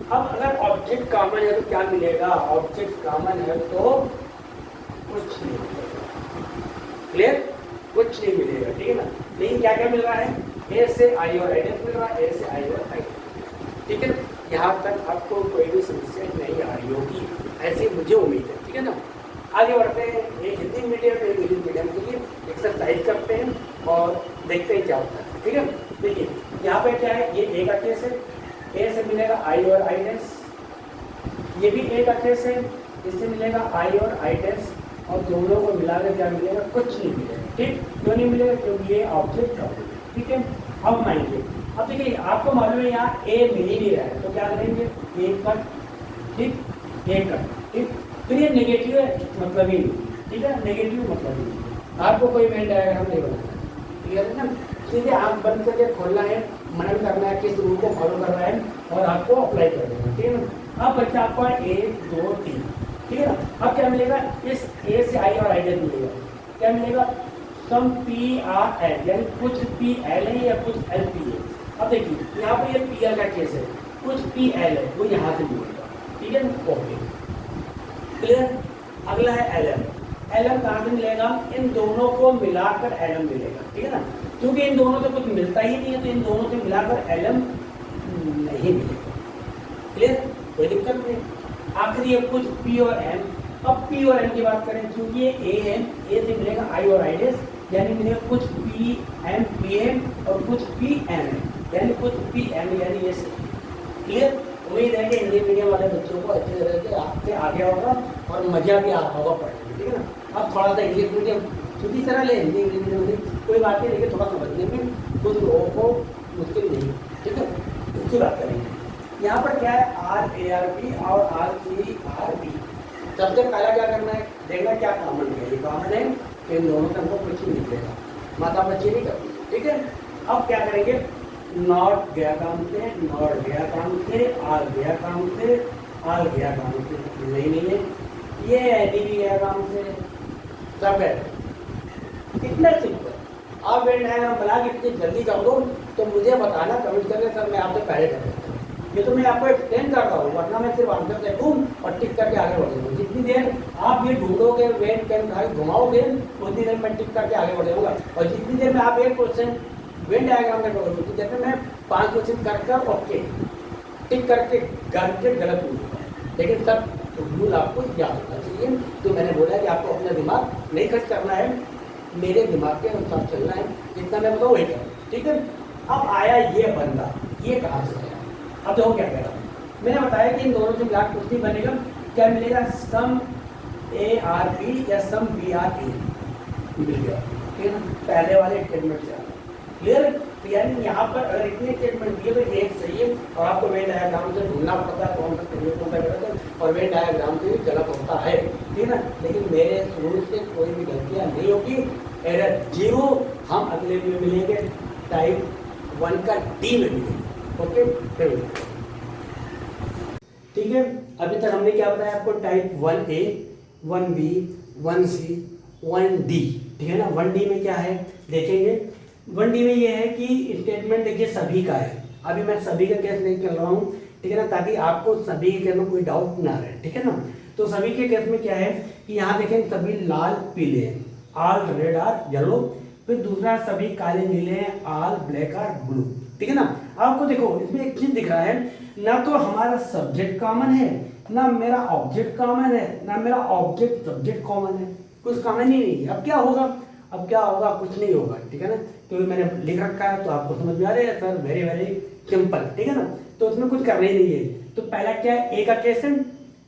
अब अगर ऑब्जेक्ट कॉमन है तो क्या मिलेगा? ऑब्जेक्ट कॉमन है तो कुछ नहीं मिलेगा। क्लियर? कुछ नहीं मिलेगा, ठीक है ना। लेकिन क्या क्या मिल रहा है? ए से आई और आई मिल रहा है, ए से आई और आई, ठीक है। यहाँ तक आपको कोई भी समस्या नहीं आ रही होगी, ऐसी मुझे उम्मीद है, ठीक है ना। आगे बढ़ते हैं, एक हिंदी मीडियम एक इंग्लिश मीडियम के लिए एक्सरसाइज करते हैं और देखते हैं क्या होता है, ठीक है। देखिए यहाँ पे क्या है, ये ए का केस है, ए से मिलेगा आई और आई डैश। ये भी ए का केस है, इससे मिलेगा आई और आई डैश, और दोनों को मिलाकर क्या मिलेगा? कुछ नहीं मिलेगा, ठीक। क्यों नहीं मिलेगा? क्योंकि ये ऑब्जेक्ट कॉमन है, ठीक है। अब मानेंगे, अब देखिए आपको मालूम है यहाँ ए मिल ही नहीं रहा है तो क्या करेंगे? ए कट, ठीक, ए कट, ठीक। फिर ये नेगेटिव है, मतलब ही नहीं, ठीक है, नेगेटिव मतलब ही नहीं। आपको कोई वेन डायग्राम नहीं बनाना, ठीक है ना। सीधे आँख बंद करके खोलना है, मनन करना है, किस रूल को फॉलो करना है और आपको अप्लाई कर देना, ठीक है ना। अब बच्चा आपको है 1 2 3, ठीक है ना। अब क्या मिलेगा? इस ए से आई और आई डैश मिलेगा, क्या मिलेगा? सम पी आर एल, यानी कुछ पी एल है या कुछ एल पी है। अब देखिए यहाँ पे ये पी एल का केस है, कुछ पी एल है वो यहाँ से मिलेगा, ठीक है ना। Okay, clear. अगला है एल एम। एल एम कहाँ से मिलेगा? इन दोनों को मिलाकर एल एम मिलेगा, ठीक है ना। क्योंकि इन दोनों से कुछ मिलता ही नहीं है तो इन दोनों से मिलाकर एल एम नहीं मिलेगा, क्लियर, कोई दिक्कत नहीं। आखिरी है कुछ पी और एम। अब पी और एम की बात करें, क्योंकि ये ए है, ए से मिलेगा आई और आई डैश, यानी मिलेगा कुछ पी एम और कुछ पी एम है, यानी कुछ पी एम, यानी ये क्लियर। उम्मीद है कि हिंदी मीडियम वाले बच्चों को अच्छी तरह से आपसे आगे होगा और मजा भी आ रहा होगा पढ़ने में, ठीक है ना। अब थोड़ा सा इंग्लिश मीडियम छुट्टी तरह ले, हिंदी इंग्लिश मीडियम में कोई बात नहीं, लेकिन थोड़ा समझने में कुछ लोगों को मुश्किल नहीं, ठीक है, उसकी बात करेंगे। यहाँ पर क्या है? आर ए आर पी और आर सी आर पी। सबसे पहला क्या करना है? देखना क्या कॉमन है। ये कॉमन है तो इन दोनों का हमको कुछ नहीं निकलेगा, माता बच्ची नहीं करती, ठीक है। अब क्या करेंगे? नॉट गया काम से, नॉट गया काम से, आर गया काम से, आर गया काम से, नहीं है, ये एडी भी गया काम से, सब है। कितना सिंपल। आप वेट है बना के इतनी जल्दी कर दो तो मुझे बताना कमेंट करके, सर मैं आपसे पहले कर देता हूँ। ये तो मैं आपको एक्सप्लेन कर रहा हूँ, वरना मैं सिर्फ आंसर देखूँ और टिक करके आगे बढ़ूँगा। जितनी देर आप ये ढूंढोगे, वेट पेन खाली घुमाओगे, उतनी देर मैं टिक करके आगे बढ़ जाऊँगा। और जितनी देर में आप एक क्वेश्चन वेन डायग्राम में करोगे उतनी देर में मैं 5 क्वेश्चन कर ओके टिक करके गलत नहीं, लेकिन सब रूल आपको याद होना चाहिए। तो मैंने बोला कि आपको अपना दिमाग नहीं खर्च करना है, मेरे दिमाग के अनुसार चलना है, जितना मैं बताऊँ वही करना, ठीक है। अब आया ये बंदा, ये कहाँ से आया? अब देखो क्या कह रहा हूँ, मैंने बताया कि इन दोनों से मिला कुछ नहीं बनेगा, क्या मिलेगा? सम ए आर बी या सम बी आर ए मिल गया, ठीक है ना। पहले वाले स्टेटमेंट से क्लियर। तो यानी यहाँ पर अगर इतने स्टेटमेंट दिए तो एक सही है, और आपको वेन डायग्राम से ढूंढना पड़ता है कौन सा सही कौन सा गलत है, और वेन डायग्राम से भी गलत होता है, ठीक है ना। लेकिन मेरे शुरू से कोई भी गलतियाँ नहीं होगी, एरर 0। हम अगले में मिलेंगे टाइप 1 का डी में मिलेंगे, ओके, ठीक है। अभी तक हमने क्या बताया आपको? Type 1A, 1B, 1C, 1D, ठीक है ना। 1D में क्या है देखेंगे। 1D में ये है कि स्टेटमेंट देखिए सभी का है, अभी मैं सभी का केस नहीं कर रहा हूँ, ठीक है ना, ताकि आपको सभी के केस में कोई डाउट ना रहे, ठीक है ना। तो सभी के केस में क्या है कि यहाँ देखें सभी लाल पीले हैं, ऑल रेड आर येलो। फिर दूसरा सभी काले नीले हैं, ऑल ब्लैक आर ब्लू, ठीक है ना। आपको देखो इसमें एक चीज दिख रहा है, ना तो हमारा सब्जेक्ट कॉमन है, ना मेरा ऑब्जेक्ट कॉमन है, ना मेरा ऑब्जेक्ट सब्जेक्ट कॉमन है, कुछ कॉमन ही नहीं है। अब क्या होगा? अब क्या होगा, कुछ नहीं होगा, ठीक है ना, क्योंकि मैंने लिख रखा है तो आपको समझ में आ रहा है सर, वेरी वेरी सिंपल, ठीक है ना। तो उसमें कुछ करना ही नहीं है। तो पहला क्या है, ए का केस है,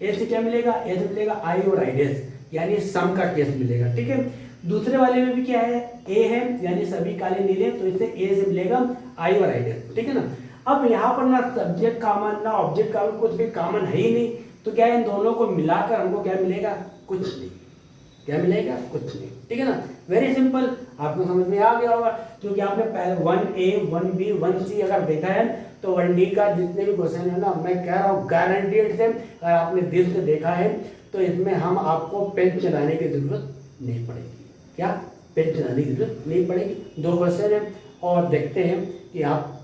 ए से क्या मिलेगा, ए से मिलेगा आई और आई डैश, यानी सम का केस मिलेगा, ठीक है। दूसरे वाले में भी क्या है, ए है यानी सभी काले नीले, तो इससे ए से मिलेगा आई और आई डैश, ठीक है ना। अब यहाँ पर ना सब्जेक्ट कॉमन ना ऑब्जेक्ट कॉमन, कुछ भी कॉमन है ही नहीं, तो क्या है, इन दोनों को मिलाकर हमको क्या मिलेगा, कुछ नहीं। क्या मिलेगा, कुछ नहीं, ठीक है ना। वेरी सिंपल, आपको समझ में आ गया होगा, क्योंकि आपने पहले 1A 1B 1C अगर देखा है तो 1D का जितने भी क्वेश्चन है ना, मैं कह रहा हूँ गारंटीड से, अगर आपने दिल से देखा है तो इसमें हम आपको पेन चलाने की जरूरत नहीं पड़ेगी। क्या, पेन चलाने की जरूरत नहीं पड़ेगी। 2 क्वेश्चन है और देखते हैं कि आप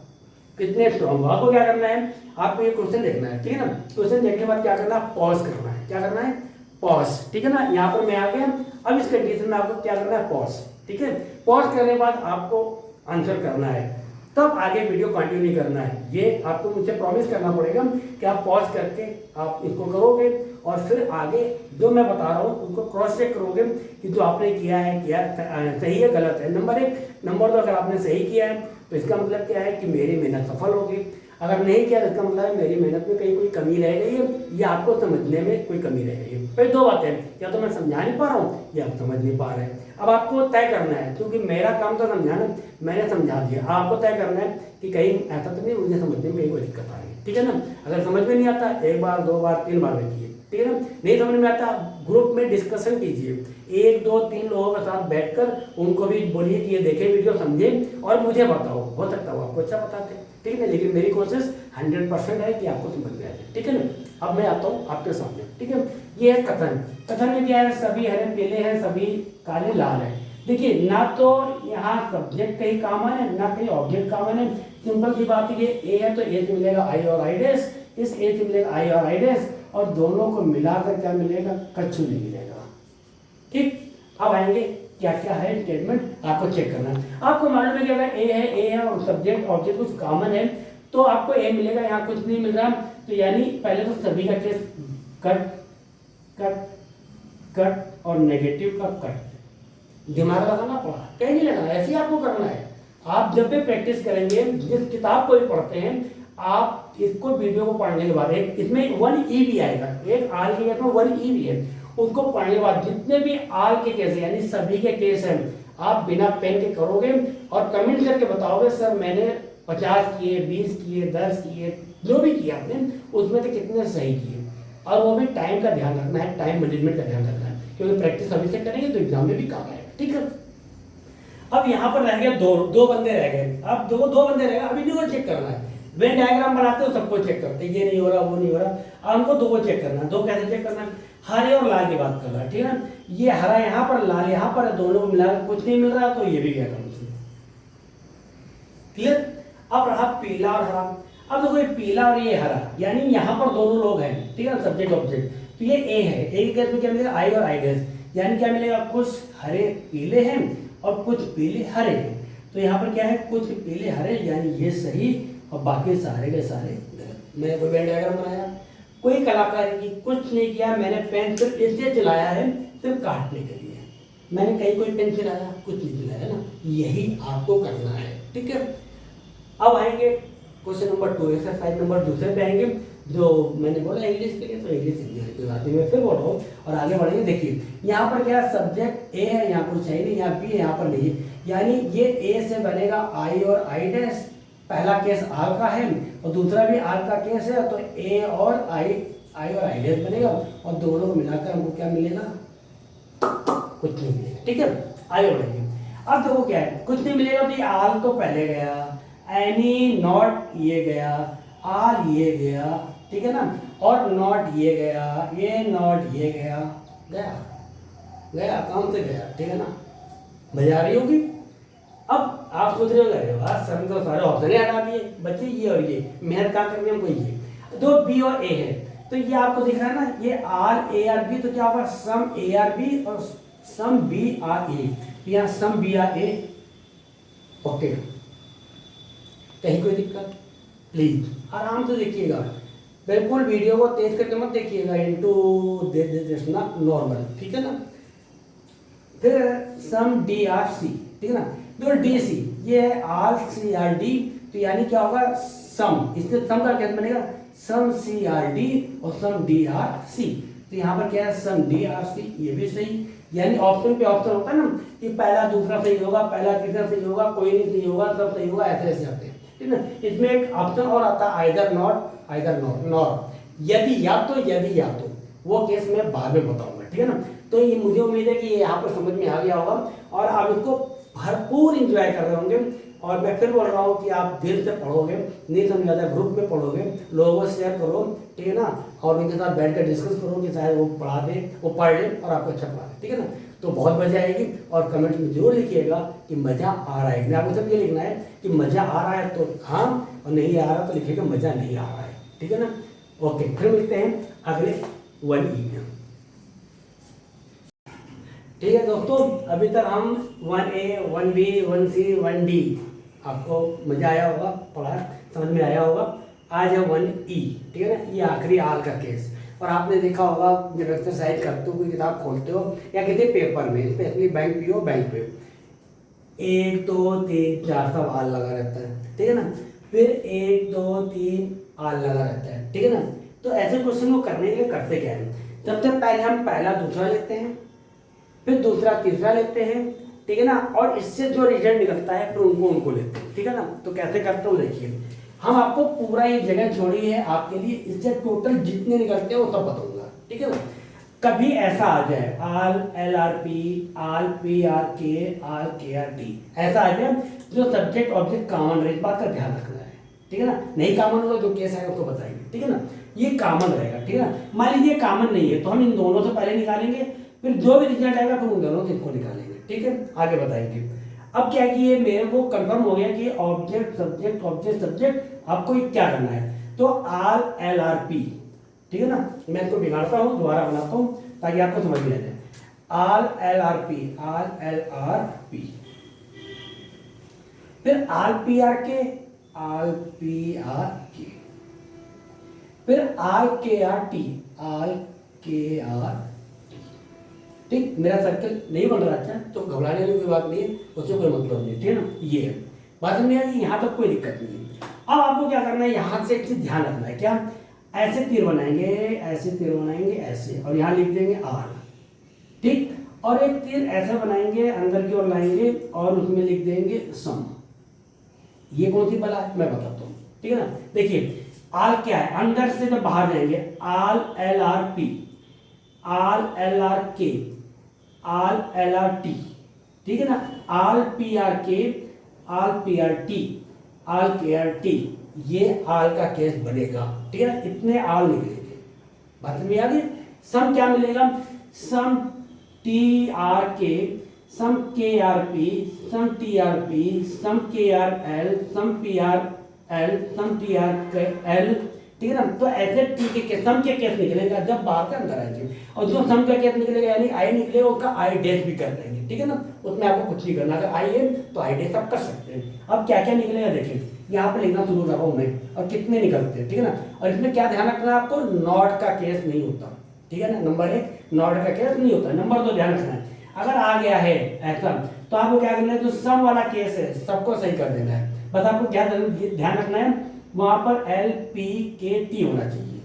कितने स्ट्रॉन्ग हो। आपको क्या करना है, आपको ये क्वेश्चन देखना है, ठीक है ना। क्वेश्चन देखने के बाद क्या करना है, पॉज करना है। क्या करना है, पॉज, ठीक है ना। यहाँ पर मैं आ गया, अब इस कंडीशन में आपको क्या करना है, पॉज, ठीक है। पॉज करने के बाद आपको आंसर करना है, तब आगे वीडियो कंटिन्यू करना है। ये आपको मुझसे प्रॉमिस करना पड़ेगा कि आप पॉज करके आप इसको करोगे और फिर आगे जो मैं बता रहा हूँ उनको क्रॉस चेक करोगे कि जो आपने किया है क्या सही है गलत है। नंबर 1, नंबर 2, अगर आपने सही किया है तो इसका मतलब क्या है कि मेरी मेहनत सफल होगी। अगर नहीं किया तो इसका मतलब है मेरी मेहनत में कहीं कोई कमी रह गई है या आपको समझने में कोई कमी रह गई है। भाई 2 बातें हैं, या तो मैं समझा नहीं पा रहा हूँ या आप समझ नहीं पा रहे हैं। अब आपको तय करना है, क्योंकि मेरा काम तो समझाना, मैंने समझा दिया, आपको तय करना है कि कहीं ऐसा तो नहीं मुझे समझने में कोई दिक्कत आ रही है, ठीक है ना। अगर समझ में नहीं आता 1 बार 2 बार 3 बार देखिए, ठीक है ना। नहीं समझ में आता ग्रुप में डिस्कशन कीजिए, 1 2 3 लोगों के साथ बैठकर उनको भी बोलिए कि ये देखें वीडियो, समझें और मुझे बताओ, हो सकता है आपको अच्छा बताते, ठीक है ना। लेकिन मेरी कोशिश 100% है कि आपको समझ में आ जाए, ठीक है ना। अब मैं आता हूँ आपके सामने, ठीक है। ये है कथन। कथन में क्या है, सभी हरे पीले हैं, सभी काले लाल हैं। देखिए, ना तो यहाँ सब्जेक्ट कहीं कॉमन है ना कहीं ऑब्जेक्ट कॉमन है। सिंपल सी बात है, ये ए है तो ए से मिलेगा आई और आई डैश, इस ए से मिलेगा आई और आई डैश, और दोनों को मिलाकर क्या मिलेगा, कछु नहीं मिलेगा, ठीक। अब आएंगे क्या क्या है स्टेटमेंट, आपको चेक करना है। आपको मालूम है कि अगर ए है और सब्जेक्ट ऑब्जेक्ट कुछ कॉमन है तो आपको ए मिलेगा, यहाँ कुछ नहीं मिल रहा, तो यानी पहले तो सभी का केस कट कट कट और नेगेटिव का कट, दिमाग लगाना पड़ा, कहीं नहीं लगाना, ऐसे ही आपको करना है। आप जब भी प्रैक्टिस करेंगे, जिस किताब को भी पढ़ते हैं, आप इसको वीडियो को पढ़ने के बाद एक इसमें 1E भी आएगा, एक आल के केस में 1E भी है, उसको पढ़ने के बाद जितने भी आल के केस यानी सभी के केस हैं, आप बिना पेन के करोगे और कमेंट करके बताओगे सर मैंने 50 किए, 20 किए, 10 किए, जो भी किया आपने उसमें से कितने सही किए। और वो भी टाइम का ध्यान रखना है, टाइम मैनेजमेंट का ध्यान रखना है, क्योंकि प्रैक्टिस अभी से करेंगे तो एग्जाम में भी काम आएगा, ठीक है। अब यहाँ पर रह गया दो बंदे रह गए। अब दो बंदे रह गए, अभी इनको चेक करना है। वेन डायग्राम बनाते हो सबको चेक करते, ये नहीं हो रहा वो नहीं हो रहा, अब हमको 2 को चेक करना है। 2 कैसे चेक करना है, हरे और लाल की बात कर रहा है, ठीक है ना। ये हरा यहाँ पर, लाल यहाँ पर, दोनों को मिला कुछ नहीं मिल रहा तो ये भी गया काम से, क्लियर। अब रहा पीला और हरा। अब देखो ये पीला और ये हरा, यानी यहाँ पर दोनों लोग हैं, ठीक है, सब्जेक्ट ऑब्जेक्ट। तो ये ए है, ए के केस में क्या मिलेगा, आई और आई डैश, यानी क्या मिलेगा, कुछ हरे पीले हैं और कुछ पीले हरे हैं। तो यहाँ पर क्या है, कुछ पीले हरे, यानी ये सही और बाकी सारे के सारे गलत। मैंने कोई वेन डायग्राम बनाया, कोई कलाकारी की कुछ नहीं किया, मैंने पेन सिर्फ इसलिए चलाया है सिर्फ काटने के लिए, मैंने कहीं कोई पेन चलाया कुछ नहीं चलाया ना, यही आपको करना है, ठीक है। अब आएंगे क्वेश्चन नंबर 2, एक्सरसाइज नंबर 2 पे आएंगे, जो मैंने बोला इंग्लिश के लिए, तो इंग्लिश कोई बात नहीं, मैं फिर बोल रहा हूँ और आगे बढ़ेंगे। देखिए यहाँ पर क्या सब्जेक्ट ए है, यहाँ कुछ है नहीं, यहाँ बी है, यहाँ पर नहीं है, यानी ये ए से बनेगा आई और आई डैश। पहला केस आर का है और दूसरा भी आर का केस है, तो ए और आई और आई डैश बनेगा और दोनों को मिलाकर हमको क्या मिलेगा, कुछ नहीं मिलेगा, ठीक है। आगे बढ़ेंगे। अब देखो क्या है, कुछ नहीं मिलेगा तो ये आल तो पहले गया, एनी नॉट ये गया, आल ये गया, ठीक है ना, और नॉट ये गया, ये नॉट ये गया, गया काम से गया, ठीक है ना, मजा आ रही होगी। अब आप सोच रहे हो सर तो सारे ऑप्शन ही हटा दिए, बच्चे ये और ये मेहनत कहाँ करनी है हमको, ये 2 बी और ए है, तो ये आपको दिख रहा है ना, ये आर ए आर बी, तो क्या होगा सम ए आर बी और सम बी आर ए, यहाँ sum B R A, okay. कहीं कोई दिक्कत, प्लीज आराम से देखिएगा, बिल्कुल वीडियो को तेज करके मत देखिएगा, इनटू दिस ना नॉर्मल, ठीक है ना। फिर सम डी आर सी, ठीक है ना। जो डी सी ये है आर सी आर डी, तो यानी क्या होगा सम, इससे सम का क्या बनेगा सम सी आर डी और सम डी आर सी। तो यहाँ पर क्या है सम डी आर सी, ये भी सही। यानी ऑप्शन पे ऑप्शन होता है ना कि पहला दूसरा सही होगा, पहला तीसरा सही होगा, कोई नहीं सही होगा, सब सही होगा, ऐसे ऐसे आते हैं, ठीक है ना। इसमें एक ऑप्शन और आता है either not either not, not यदि या तो, यदि या तो, वो केस मैं बाद में बताऊंगा, ठीक है ना। तो ये मुझे उम्मीद है कि ये यहाँ पर समझ में आ गया होगा और आप इसको भरपूर इंजॉय कर रहे होंगे। और मैं फिर बोल रहा हूँ कि आप दिल से पढ़ोगे, नहीं समझ आता ग्रुप में पढ़ोगे, लोगों को शेयर करो, ठीक है ना, और उनके साथ बैठ कर डिस्कस करो कि शायद वो पढ़ा दे, वो पढ़ ले और आपको अच्छा पढ़ा दे, ठीक है ना। तो बहुत मजा आएगी और कमेंट में जरूर लिखिएगा कि मजा आ रहा है। मैं आपको सब ये लिखना है कि मजा आ रहा है तो हाँ, और नहीं आ रहा तो लिखिएगा मजा नहीं आ रहा है, ठीक है ना। ओके, फिर मिलते हैं अगले 1E में। ठीक है दोस्तों, अभी तक हम 1A 1B 1C 1D आपको मजा आया होगा, पढ़ा समझ में आया होगा। आज है 1E, ठीक है ना, ये आखिरी आल का केस। और आपने देखा होगा जब एक्सरसाइज करते हो, कोई किताब खोलते हो या किसी पेपर में, स्पेशली बैंक पी हो, बैंक पे 1 2 3 4 सब आल लगा रहता है, ठीक है ना। फिर 1 2 3 आल लगा रहता है, ठीक है ना। तो ऐसे क्वेश्चन को करने के लिए करते क्या है, सबसे पहले हम पहला दूसरा लेते हैं, फिर दूसरा तीसरा लेते हैं, ठीक है ना, और इससे जो रिजल्ट निकलता है फिर उनको लेते हैं, ठीक है ना। तो कैसे करते हो देखिए, हम आपको पूरा ये जगह छोड़ी है आपके लिए, इससे टोटल जितने निकलते हैं वो सब बताऊंगा, ठीक है ना। कभी ऐसा आ जाए आल एल आर पी, आल पी आर के, आल के आर टी, ऐसा आ जाए जो सब्जेक्ट ऑब्जेक्ट कॉमन रहे, इस बात का ध्यान रखना है, ठीक है ना। नहीं कॉमन होगा जो केस है उसको बताएंगे, ठीक है ना। ये कॉमन रहेगा, ठीक है ना। मान लीजिए कॉमन नहीं है तो हम इन दोनों से पहले निकालेंगे, फिर जो भी रिजल्ट आएगा फिर उन दोनों से इनको निकालेंगे, ठीक है, आगे बताएंगे। अब क्या है कि ये मेरे को कंफर्म हो गया कि ऑब्जेक्ट सब्जेक्ट ऑब्जेक्ट सब्जेक्ट आपको क्या करना है, तो आल एल आर पी, ठीक है ना। मैं इसको बिगाड़ता हूँ, दोबारा बनाता हूँ ताकि आपको समझ में आ जाए। आल एल आर पी, आल एल आर पी, फिर आल पी आर के, आल पी आर के, फिर आल के आर टी, आल के आर, ठीक। मेरा सर्कल नहीं बन रहा, अच्छा तो घबराने वाली कोई बात नहीं है, उससे कोई मतलब नहीं, ठीक है ना। ये है बात समझ आई, यहाँ तक कोई दिक्कत नहीं है। अब आपको क्या करना है, यहाँ से एक चीज ध्यान रखना है, क्या ऐसे तीर बनाएंगे, ऐसे तीर बनाएंगे ऐसे, और यहाँ लिख देंगे आर, ठीक। और एक तीर ऐसे बनाएंगे अंदर की ओर लाएंगे और उसमें लिख देंगे सम। ये कौन सी बला है मैं बताता हूँ, ठीक है ना। देखिए आल क्या है, अंदर से जब बाहर जाएंगे आल एल आर पी, आल एल आर के, आल एल आर टी, ठीक है ना। आल पी आर के, आल पी आर टी, आल के आर टी, ये आल का केस बनेगा, ठीक है ना। इतने आल निकलेंगे, बात में आ गई। सम क्या मिलेगा, सम टी आर के, सम के R P, some T R P, सम के आर एल, सम P R L, some T R L, ठीक है ना। तो ऐसे टी के सम के केस निकलेगा जब बाहर के अंदर आएंगे, और जो सम का केस निकलेगा यानी आई निकलेगा उसका आई डैश भी कर देंगे, ठीक है ना। उसमें आपको कुछ नहीं करना, अगर आई है तो आई डैश आप कर सकते हैं। अब क्या क्या निकलेगा देखिए, यहाँ पे लिखना शुरू कर रहा हूँ मैं, और कितने निकलते हैं, ठीक है ना। और इसमें क्या ध्यान रखना है आपको, नॉट का केस नहीं होता, ठीक है ना। नंबर 1 नॉट का केस नहीं होता, नंबर 2 ध्यान रखना है। अगर आ गया है ऐसा तो आपको क्या करना है, जो सम वाला केस है सबको सही कर देना है। बस आपको क्या ध्यान रखना है, वहां पर एल पी के टी होना चाहिए,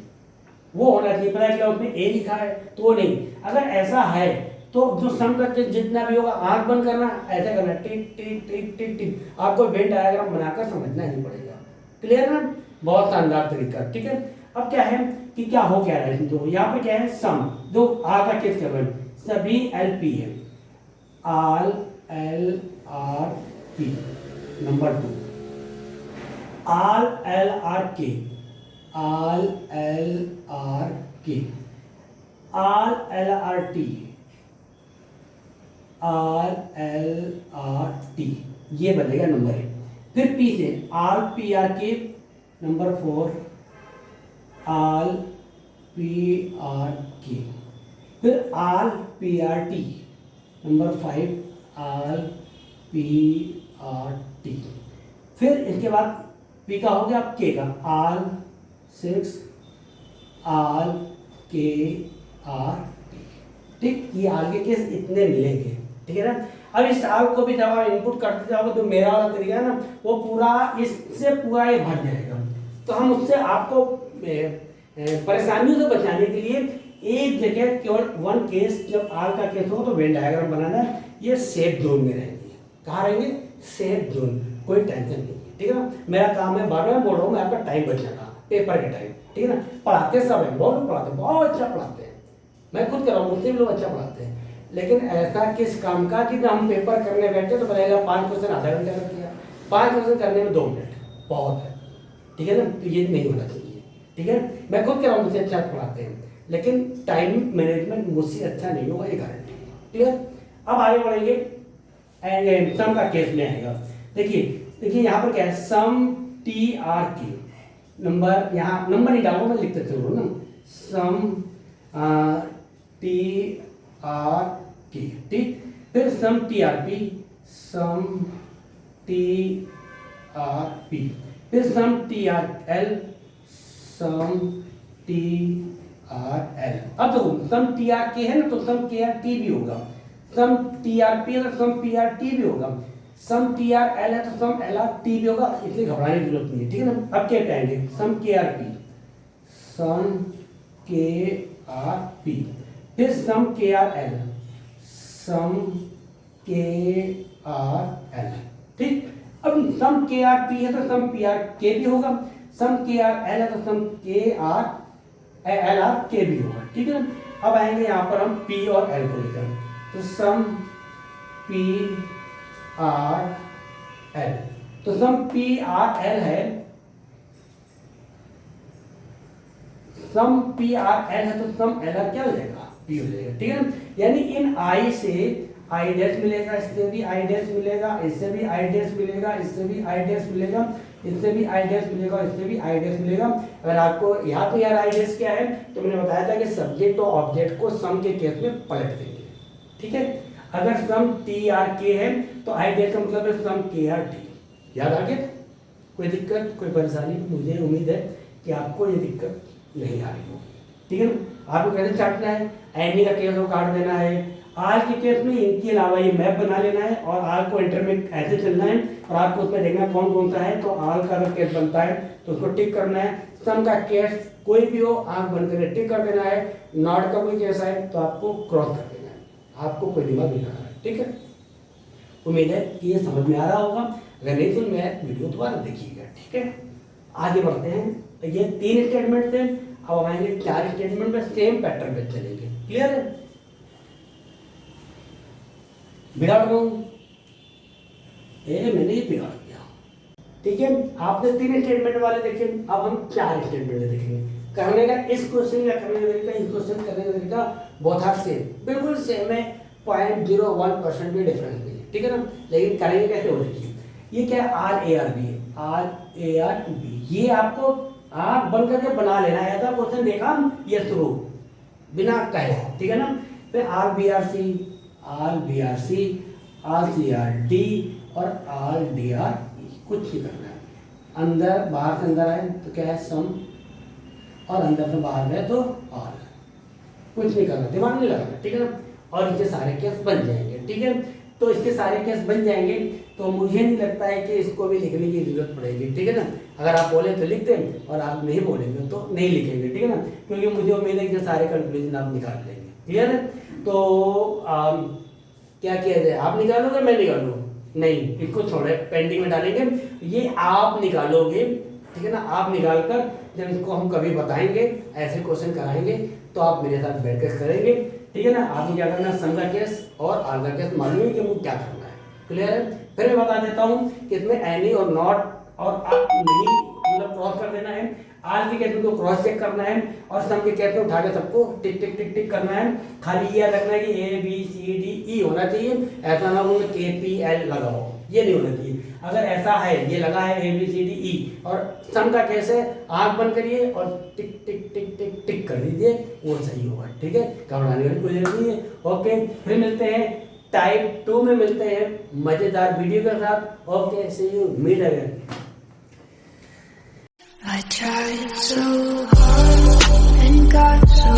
वो होना चाहिए। पता है क्या उसमें ए लिखा है तो वो नहीं, अगर ऐसा है तो जो सम का जितना भी होगा आंख बंद करना, ऐसा करना टिक टिक टिक टिक टिक, आपको वेन डायग्राम बनाकर समझना ही पड़ेगा। क्लियर ना, बहुत शानदार तरीका, ठीक है। अब क्या है कि क्या हो क्या रहा है, तो यहाँ पे क्या है सम, जो आ का केस कर रहे हैं सभी एल पी है, आल एल आर पी। नंबर 2 आल एल आर के, आल एल आर के, आल एल आर टी, आल एल आर टी, ये बनेगा नंबर 1। फिर पी से आल पी आर के, नंबर 4 आल पी आर के, फिर आल पी आर टी, नंबर 5 आल पी आर टी। फिर इसके बाद पी का हो गया अब के का, आल 6 आल के आर टी, ठीक। ये आगे केस इतने मिलेंगे, ठीक है ना। अब इस आल को भी जब आप इनपुट करते जाओगे तो मेरा वाला तरीका है ना वो पूरा इससे पूरा ये भर जाएगा। तो हम उससे आपको परेशानियों से बचाने के लिए एक जगह केवल वन केस, जब आल का केस हो तो वेन डायग्राम बनाना है, ये सेफ जोन में रहेंगे। कहाँ रहेंगे? सेफ जोन, कोई टेंशन नहीं, ठीक है ना। मेरा काम है, बार बार बोल रहा हूँ मैं, आपका टाइम बचाना, पेपर के टाइम, ठीक है ना। पढ़ाते सब है, बहुत पढ़ाते, बहुत अच्छा पढ़ाते हैं, मैं खुद कर रहा हूँ, मुझसे भी लोग अच्छा पढ़ाते हैं। लेकिन ऐसा किस काम का कि हम पेपर करने बैठे तो पहले 5 क्वेश्चन आधा घंटा कर दिया, 5 क्वेश्चन करने में 2 मिनट बहुत है, ठीक है ना। तो ये नहीं होना चाहिए, ठीक है। मैं खुद कह रहा हूँ मुझसे अच्छा पढ़ाते हैं, लेकिन टाइम मैनेजमेंट मुझसे अच्छा नहीं होगा, ये गारंटी है, क्लियर। अब आगे बढ़ेंगे, सम का केस में आएगा। देखिए यहाँ पर क्या है, सम टी आर की नंबर, यहाँ नंबर नहीं डालो, मैं लिखते चलो ना, सम टी आर की, ठीक। फिर some T R P, some T R P, फिर some T R L, some T R L. अब देखो सम टी आर के है ना, तो सम के आर टी भी होगा, सम टी आर पी है तो सम पी आर टी भी होगा, सम टी आर एल है तो सम एल आर टी भी होगा, इसलिए घबराने की जरूरत नहीं है, ठीक है ना। अब क्या कहेंगे, सम के आर पी, सम के आर पी, फिर सम के आर एल, सम के आर एल, ठीक। अब सम के आर पी है तो सम पी आर के भी होगा, सम के आर एल है तो सम के आर एल आर के भी होगा, ठीक है ना। अब आएंगे यहाँ पर हम पी और एल को लेकर, तो सम पी आर एल, तो सम पी आर एल है, सम पी आर एल है तो सम एल आर क्या हो जाएगा, पी हो जाएगा, ठीक है ना। यानी इन आई से आई डैश मिलेगा, इससे भी आई डैश मिलेगा, इससे भी आई डैश मिलेगा, इससे भी आई डैश मिलेगा, इससे भी आई डैश मिलेगा, इससे भी आई डैश मिलेगा। अगर आपको यहाँ पे यार आई डैश क्या है, तो मैंने बताया था कि सब्जेक्ट और ऑब्जेक्ट को सम के केस में पलट देंगे, ठीक है। अगर सम टी आर के है तो आई डैश का मतलब है सम के आर टी। याद आ गया? कोई दिक्कत, कोई परेशानी? मुझे उम्मीद है कि आपको ये दिक्कत नहीं आ रही होगी, ठीक है ना। आपको कैसे चाटना है, एनी का केस को काट देना है, आर के केस में इनके अलावा ये मैप बना लेना है और आर को इंटर में ऐसे चलना है और आपको उसमें देखना कौन कौन सा है। तो आर का अगर केस बनता है तो उसको टिक करना है, सम का केस कोई भी हो आंख बंद करके टिक कर देना है, नॉट का कोई केस है तो आपको क्रॉस कर देना है, आपको कोई दिमाग नहीं लगाना है, ठीक है। उम्मीद है कि ये समझ में आ रहा होगा, अगर नहीं सुन में वीडियो दोबारा देखिएगा, ठीक है। आगे बढ़ते हैं, तो ये 3 स्टेटमेंट थे, अब आएंगे 4 स्टेटमेंट में सेम पैटर्न पे चलेंगे, क्लियर है। बिगाड़ रहा हूं, मैंने ये बिगाड़ दिया, ठीक है। आपने 3 स्टेटमेंट वाले देखे, अब हम 4 स्टेटमेंट देखेंगे। करने का इस क्वेश्चन या करने का तरीका, इस क्वेश्चन करने का तरीका बहुत सेम, बिल्कुल सेम है, 0.01% भी डिफरेंस नहीं है, ठीक है ना। लेकिन करेंगे कैसे वो देखिए। ये क्या है, आर ए आर बी है, आर ए आर बी, ये आपको आप बन करके बना लेना है। ऐसा क्वेश्चन देखा ये शुरू बिना कहे, ठीक है ना। फिर R B R C, R B R C, R C R D और आर डी आर ई, कुछ नहीं करना है। अंदर बाहर से अंदर आए तो क्या है सम, और अंदर से बाहर गए तो आर, कुछ नहीं करना, दिमाग नहीं लगाना, ठीक है ना। और इसके सारे केस बन जाएंगे, ठीक है। तो इसके सारे केस बन जाएंगे, तो मुझे नहीं लगता है कि इसको भी लिखने की जरूरत पड़ेगी, ठीक है ना। अगर आप बोले तो लिख दें और आप नहीं बोलेंगे तो नहीं लिखेंगे, ठीक है ना। क्योंकि मुझे उम्मीद है कि सारे कंक्लूजन आप निकाल लेंगे, क्लियर है। तो क्या किया जाए, आप निकालोगे मैं निकालूँ? नहीं, इसको छोड़े, पेंडिंग में डालेंगे, ये आप निकालोगे, ठीक है ना। आप निकाल कर जब इसको हम कभी बताएंगे, ऐसे क्वेश्चन कराएंगे तो आप मेरे साथ बैठ कर करेंगे, ठीक है ना। आपको क्या करना है, सम का केस और आर का केस मालूम है कि मुझे क्या करना है, क्लियर है। फिर मैं बता देता हूँ कि इसमें एनी और नॉट और आप नहीं मतलब क्रॉस कर देना है, आर के केस में तो क्रॉस चेक करना है और सम के केस में उठा के सबको टिक टिक टिक टिक करना है। खाली ये रखना है कि A B C D E होना चाहिए, ऐसा ना हो के पी एल लगाओ, ये नहीं होना चाहिए। अगर ऐसा है, ये लगा है A B C D E और सम का केस है, आंख बंद करिए और टिक टिक टिक टिक टिक कर दीजिए, वो सही होगा, ठीक है। घबराने वाली कोई जरूरत नहीं है। ओके, फिर मिलते हैं टाइप 2 में, मिलते हैं मजेदार वीडियो के साथ। Okay, see you, meet again.
I tried so hard and got so